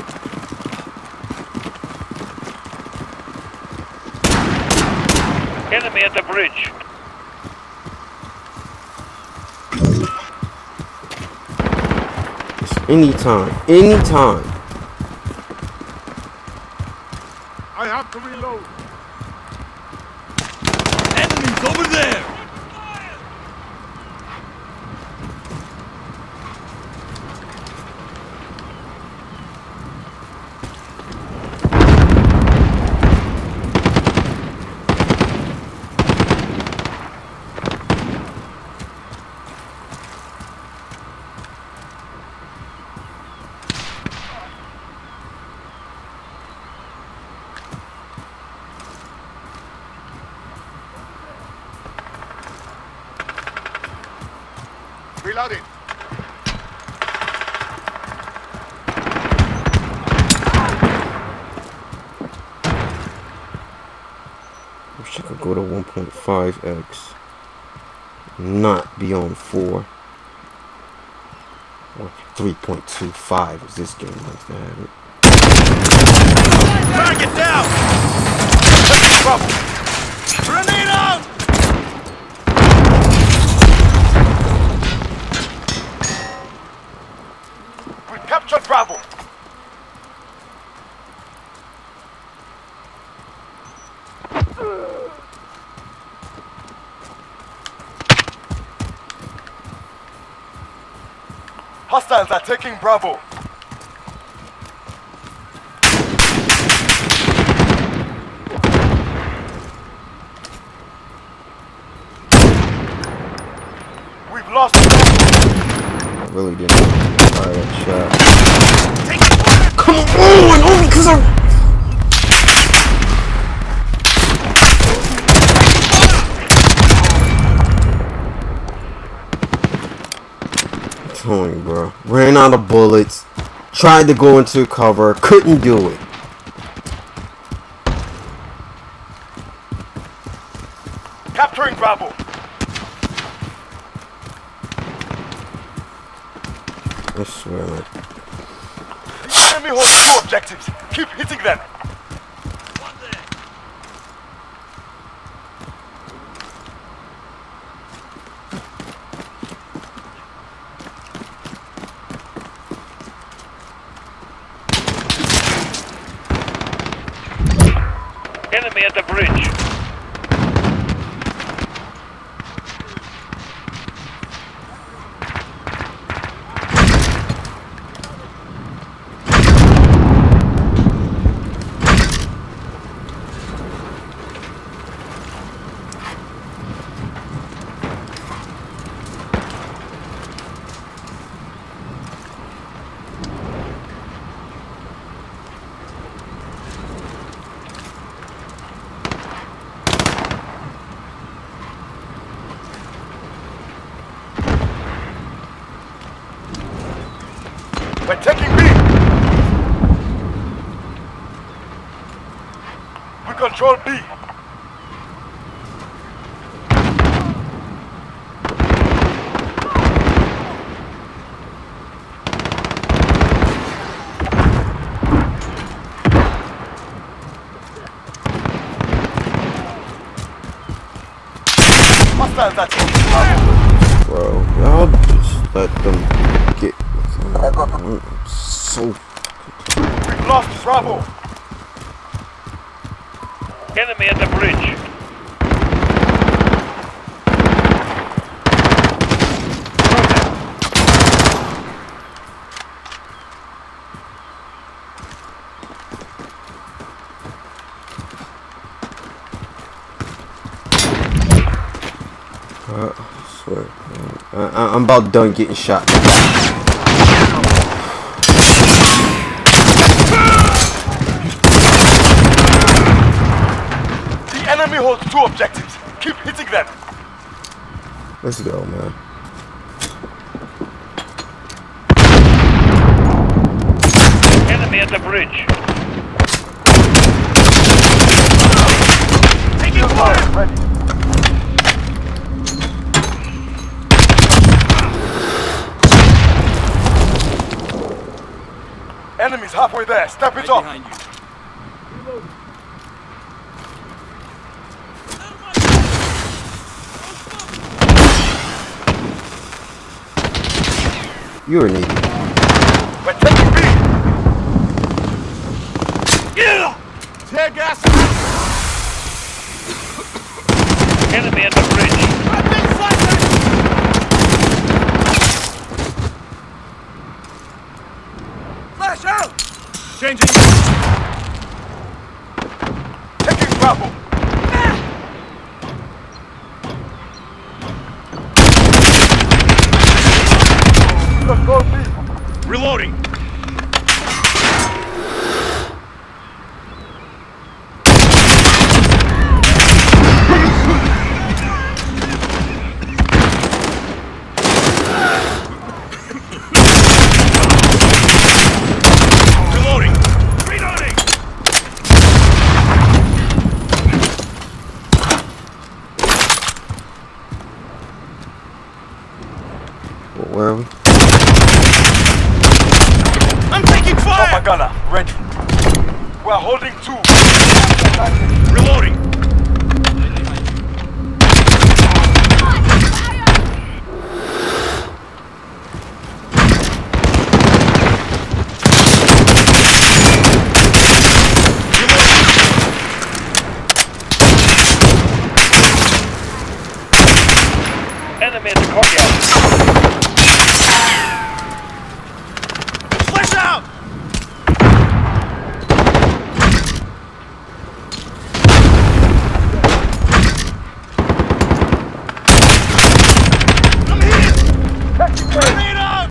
Enemy at the bridge. It's anytime. Anytime. I have to reload. Enemies over there! Reloading. Wish I could go to 1.5x. Not be on 4. Or 3.25 as this game likes to have it. Target down! Taking Bravo. Grenade out! We captured Bravo. Hostiles are taking Bravo. We've lost Bravo. I really didn't fire that shot. Come on! Only because I... I'm telling you, bro. Ran out of bullets. Tried to go into cover. Couldn't do it. Capturing Bravo. I swear, man. The enemy holds 2 objectives. Keep hitting them. Enemy at the bridge. We're taking B. We control B. Hostile that. Bro, y'all just let them get so. We've lost Bravo. Enemy at the bridge. I swear, I'm about done getting shot. The enemy holds 2 objectives. Keep hitting them. Let's go, man. Enemy at the bridge. Taking fire. Ready. Enemies halfway there. Step it up. Behind you. You're an idiot. We're taking B. Tear gas. Enemy at the bridge. Flash out! Changing. Taking Bravo. Control B. Reloading. Reloading. Reloading. Where are we? I'm taking fire. Propaganda. Ready. We're holding 2. Reloading. Enemy at the courtyard. Flash out. I'm here. Grenade out.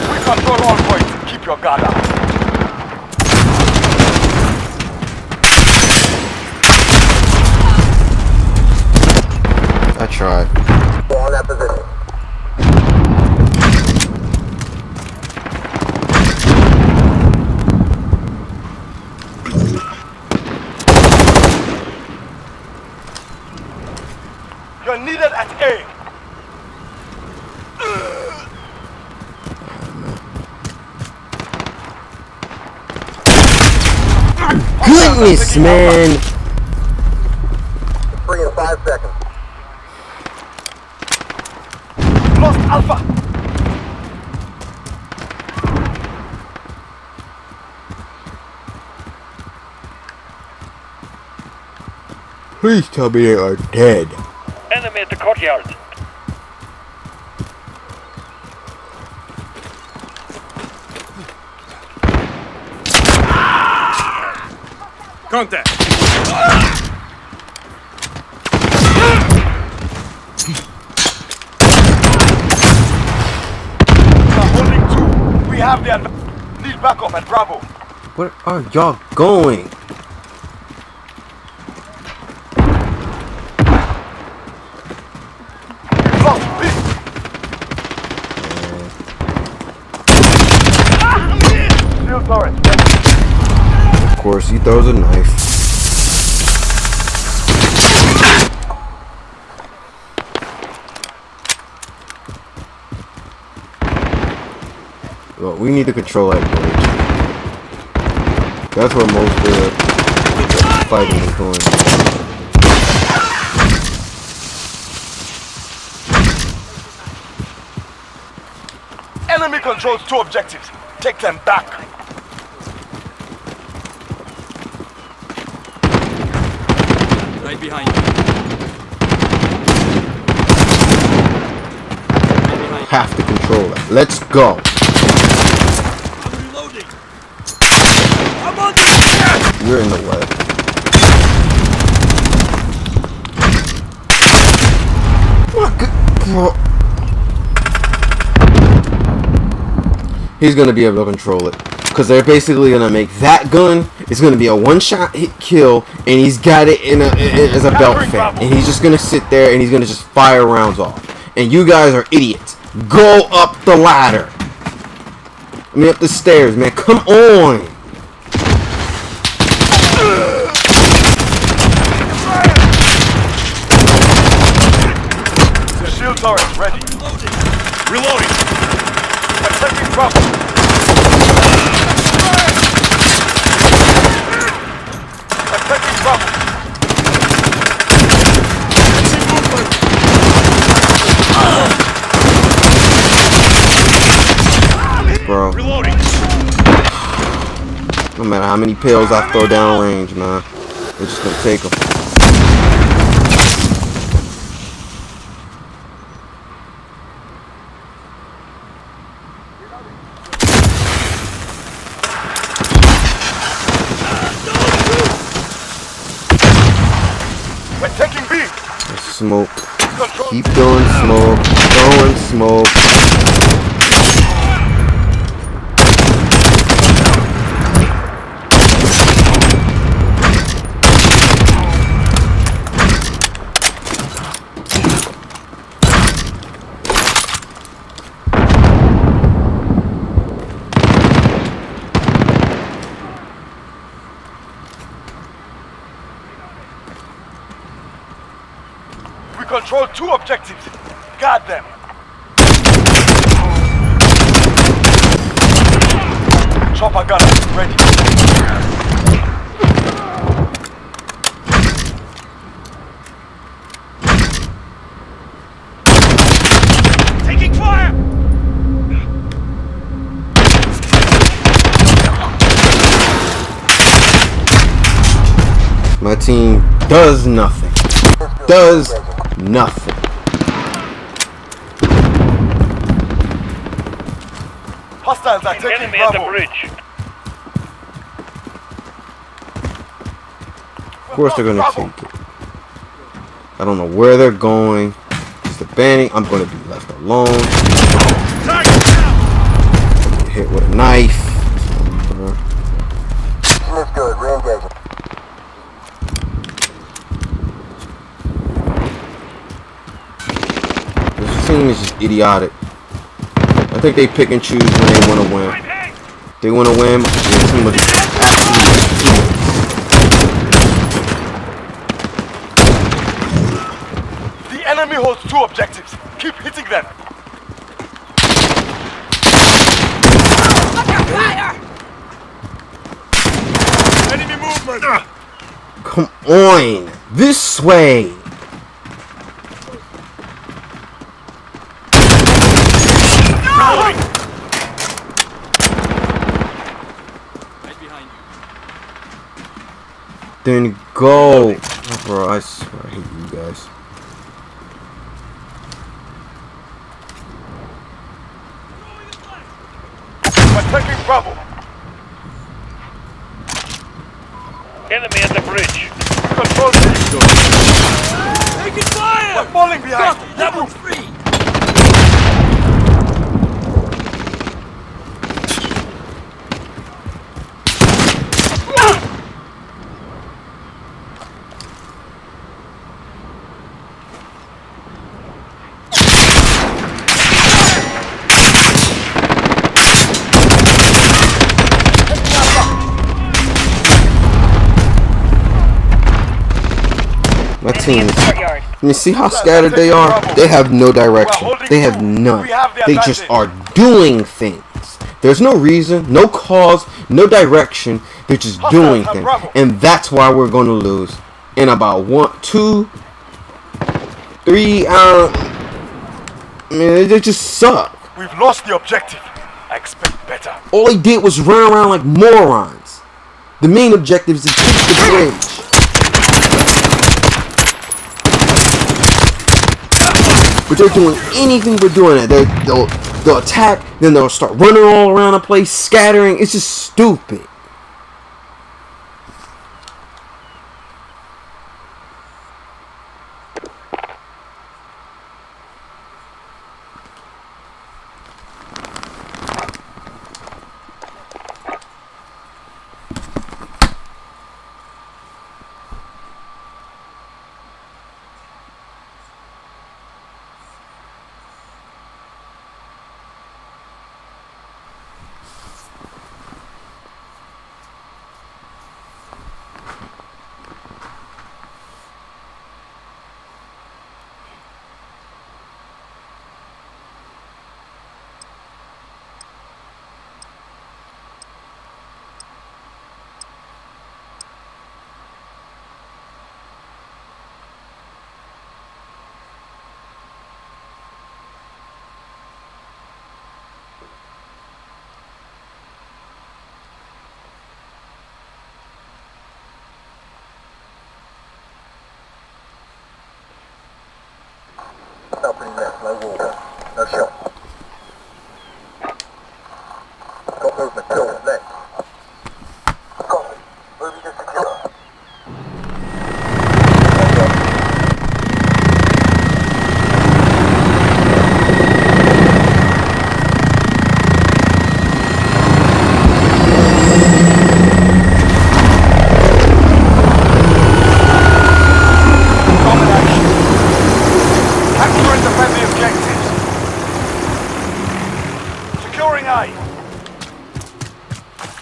We control all points. Keep your guard up. I tried. On that position. You're needed at A. Goodness, man. 3 in 5 seconds. Lost Alpha. Please tell me they are dead. Enemy at the courtyard. Contact. We're holding 2. We have the advantage. Need backup at Bravo. Where are y'all going? Lost B. Shield turret ready. Of course, he throws a knife. Well, we need to control that bridge. That's where most of the fighting is going. Enemy controls 2 objectives. Take them back. Right behind you. Have to control that. Let's go. I'm reloading. I'm on the You're in the way. Bro. He's gonna be able to control it. Because they're basically gonna make that gun, it's gonna be a one-shot hit kill, and he's got it in as a belt fan. And he's just gonna sit there and he's gonna just fire rounds off. And you guys are idiots. Go up the ladder. I mean up the stairs, man. Come on. Shield turret ready. Reloading. Attacking trouble. Attacking trouble. Bro. Reloading. No matter how many pills I throw down range, man. We're just gonna take them. We're taking B. Smoke. Keep throwing smoke. Throwing smoke. We control 2 objectives. Guard them. Chopper gunner ready. Taking fire. My team does nothing. Does nothing. Hostiles are taking Enemy at the Bravo. bridge. Of course they're gonna take it. I don't know where they're going. It's the banning. I'm gonna be left alone. Target down. Get hit with a knife. Let's go. Railroad. This team is just idiotic. I think they pick and choose when they want to win. They want to win. The team will just absolutely. The enemy holds 2 objectives. Keep hitting them. Enemy movement. Come on, this way. Reloading. right behind you. Then go, oh, bro. I swear, I hate you guys. We're taking Bravo. Enemy at the bridge. Control B. Taking fire! We're falling behind. Copy, that one's free! teams. Courtyard. You see how scattered they are? They have no direction. They have none. They just are doing things. There's no reason, no cause, no direction. They're just doing things. And that's why we're going to lose. In about 1, 2, 3 hours. Man, they just suck. We've lost the objective. I expect better. All they did was run around like morons. The main objective is to take the bridge. But they're doing anything but doing it. They'll attack, then they'll start running all around the place, scattering. It's just stupid. Opening left, low water. No shot. Got movement, door, left. Copy. Moving to secure.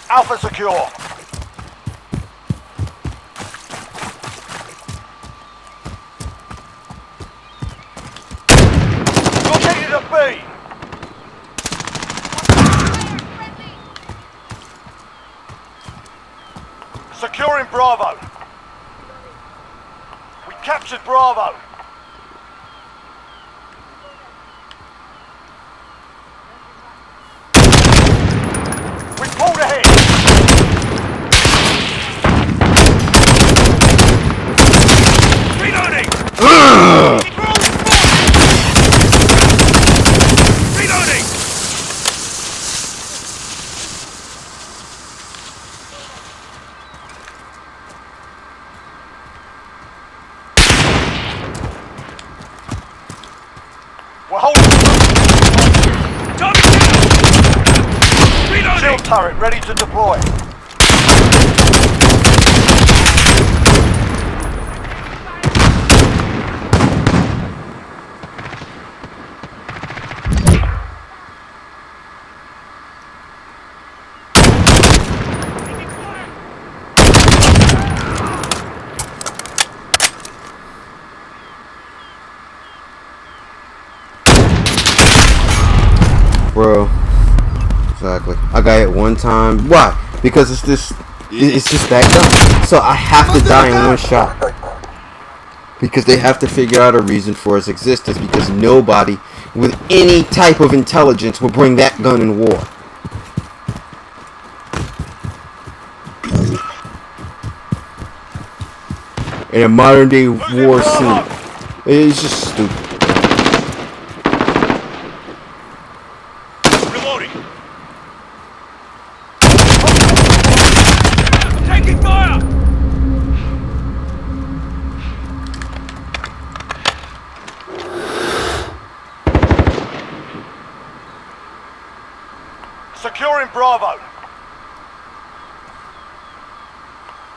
Alpha secure. Located at B. Securing Bravo. We captured Bravo. We pulled ahead. Reloading! Reloading! We're holding. Target down! Reloading! Shield turret ready to deploy. Bro, exactly. I got hit one time. Why? Because it's just that gun. So I have to die in one shot. Because they have to figure out a reason for its existence. Because nobody with any type of intelligence will bring that gun in war. In a modern day war scene, it's just stupid. Taking fire! Securing Bravo.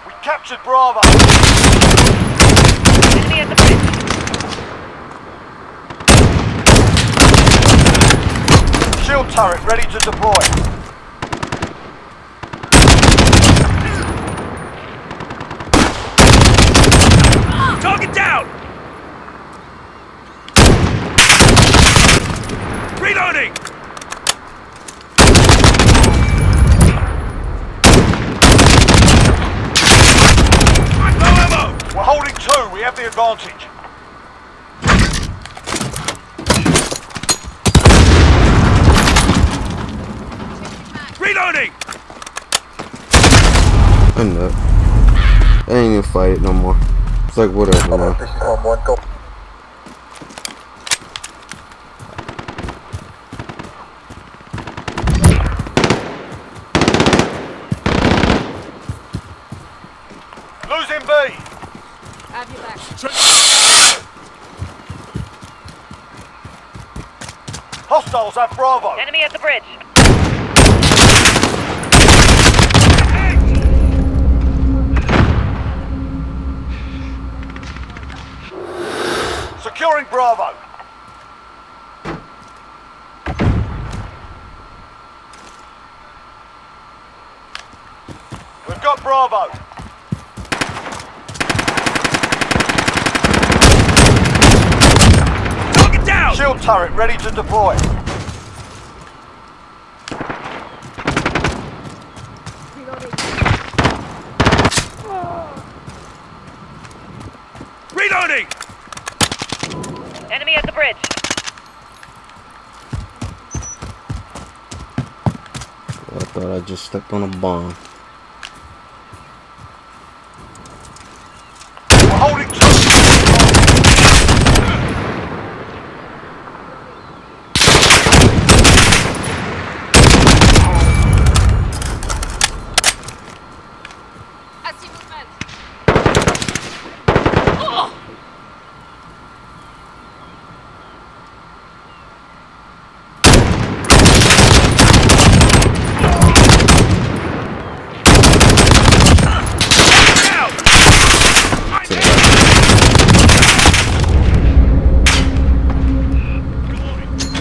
We captured Bravo. Enemy at the bridge. Shield turret ready to deploy. Target down! Reloading! No ammo! We're holding 2. We have the advantage. Reloading! I'm not. I ain't even fight it no more. It's like whatever, man. This is 1-1, go. Losing B. Have your back. Hostiles at Bravo. Enemy at the bridge. Securing Bravo. We've got Bravo. Target down! Shield turret ready to deploy. Reloading! Enemy at the bridge. I thought I just stepped on a bomb. We're holding 2. I see movement.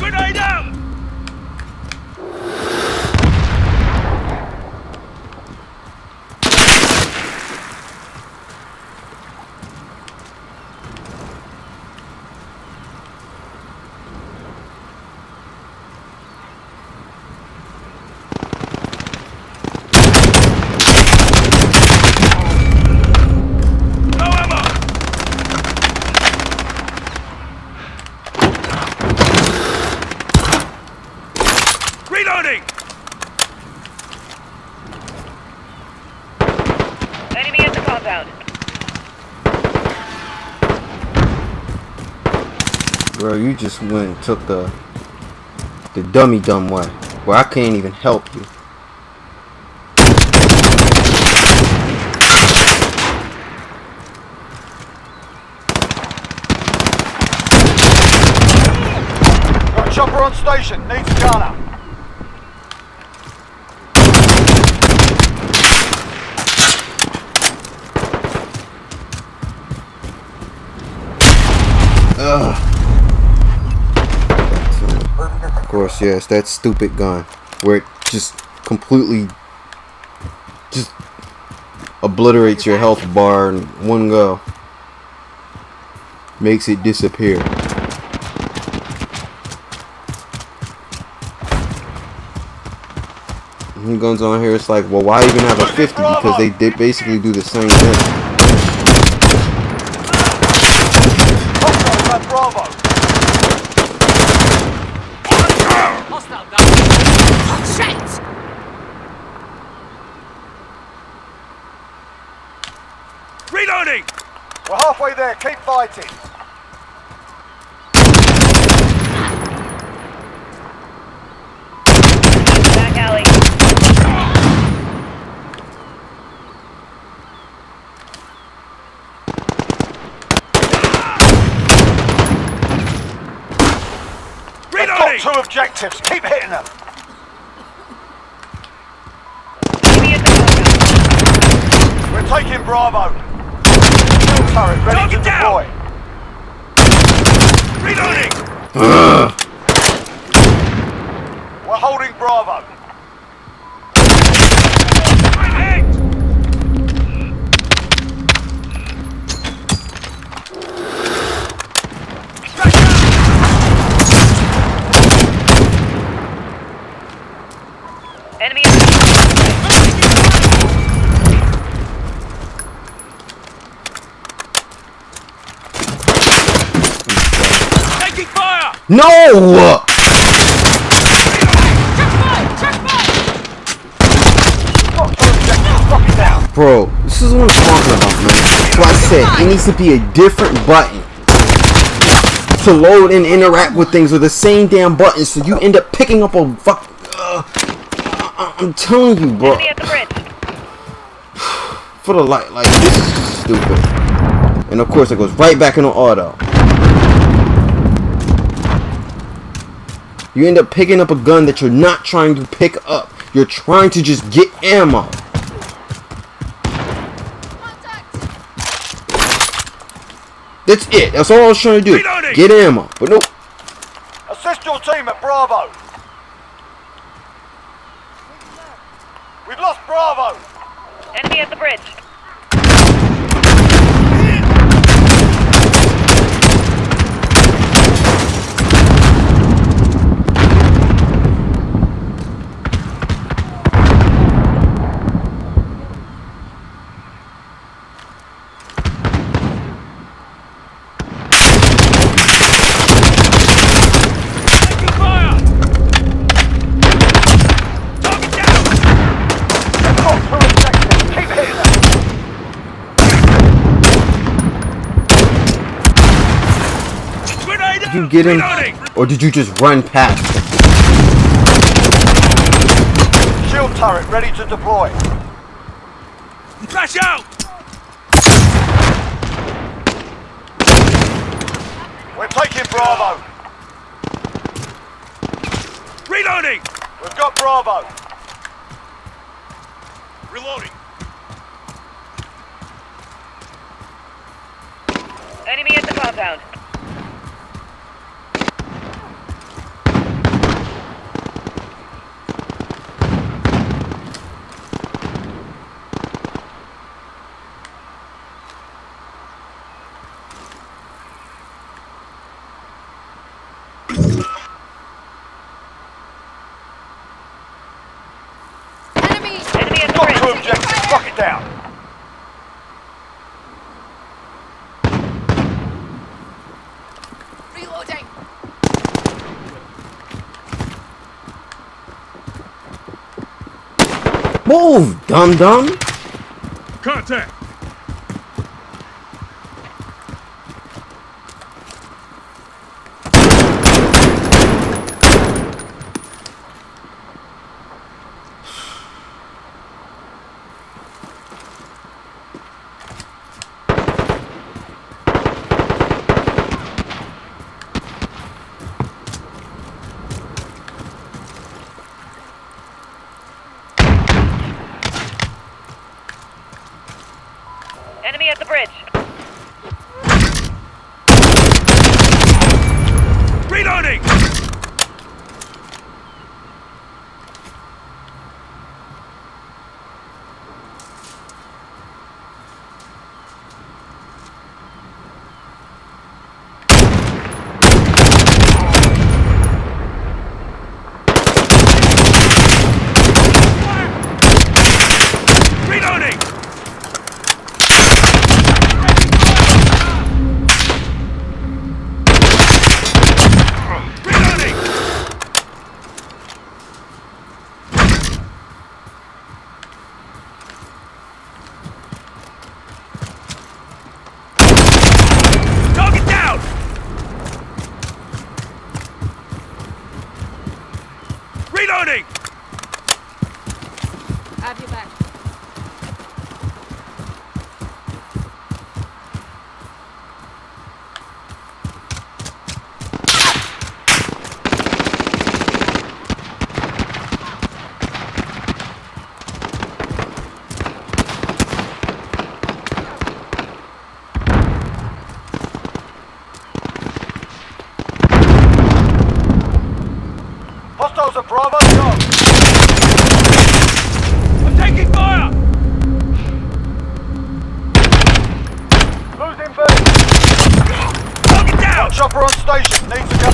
Grenade out! No ammo! Reloading! Enemy at the compound. Bro, you just went and took the dumb way, where I can't even help you. Got a chopper on station. Needs a gunner. Ugh. Of course, yes, that stupid gun where it just completely just obliterates your health bar in one go. Makes it disappear. And guns on here, it's like, well, why even have a 50? Because they did basically do the same thing. Hostiles at Bravo. Hostile down. Shit! Reloading! We're halfway there. Keep fighting. Back alley. We've got 2 objectives. Keep hitting them. Enemy at the compound. We're taking Bravo. Shield turret ready to Target down. deploy. Reloading! We're holding Bravo. Hey! Enemy at the Taking fire! No! Bro, this is what I'm talking about, man. So I said, it needs to be a different button to load and interact with things with the same damn button, so you end up picking up a fuck. I'm telling you, bro. enemy at the bridge. For the light, like, this is just stupid. And of course, it goes right back into auto. You end up picking up a gun that you're not trying to pick up. You're trying to just get ammo. That's it. That's all I was trying to do. Reloading. Get ammo. But nope. Assist your team at Bravo. We've lost Bravo. Enemy at the bridge. Taking fire! Target down! They've got two objectives. Keep hitting them. Grenade Did you out! get him? Reloading! Or did you just run past him? Shield turret ready to deploy. Flash out! We're taking Bravo. Reloading! We've got Bravo. Reloading! Enemy at the compound. Enemy! Enemy at the Got bridge. two objectives. Lock it down. Reloading! Move, dum-dum. Contact! Enemy at the bridge. Reloading! Reloading! Reloading! Target down! Reloading! Have your back. Hostiles at Bravo. Go. I'm taking fire! Losing B. Target down! Chopper on station. Needs to go.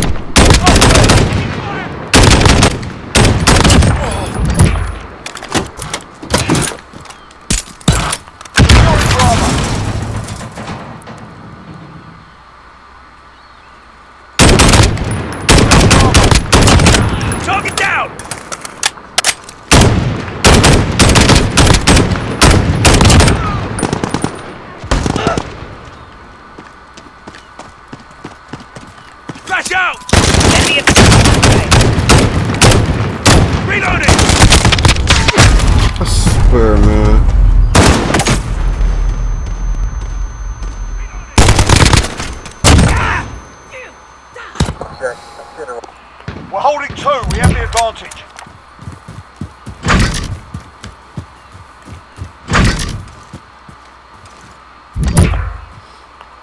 swear, man. Check. General. We're holding 2. We have the advantage.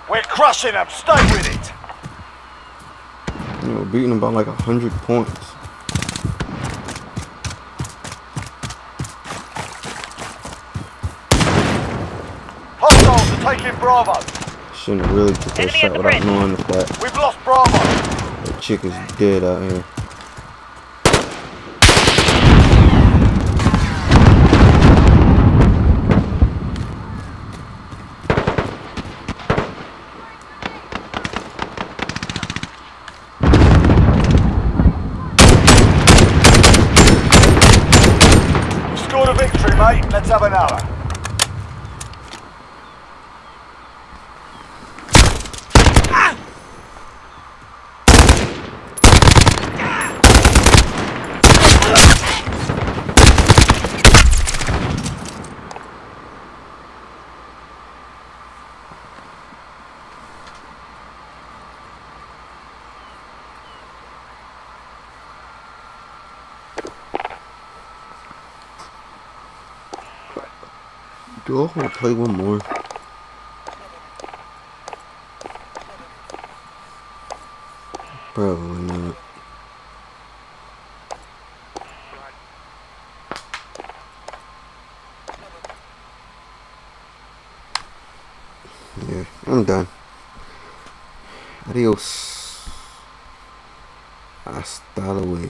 We're crushing them. Stay with it. You know, beating them by like 100 points. Hostiles are taking Bravo. Shouldn't have really took that Enemy shot at the without bridge. knowing if that We've lost Bravo. chick is dead out here. We scored a victory, mate. Let's have another. Do I want to play one more? Probably not. Yeah, I'm done. Adios. Hasta luego.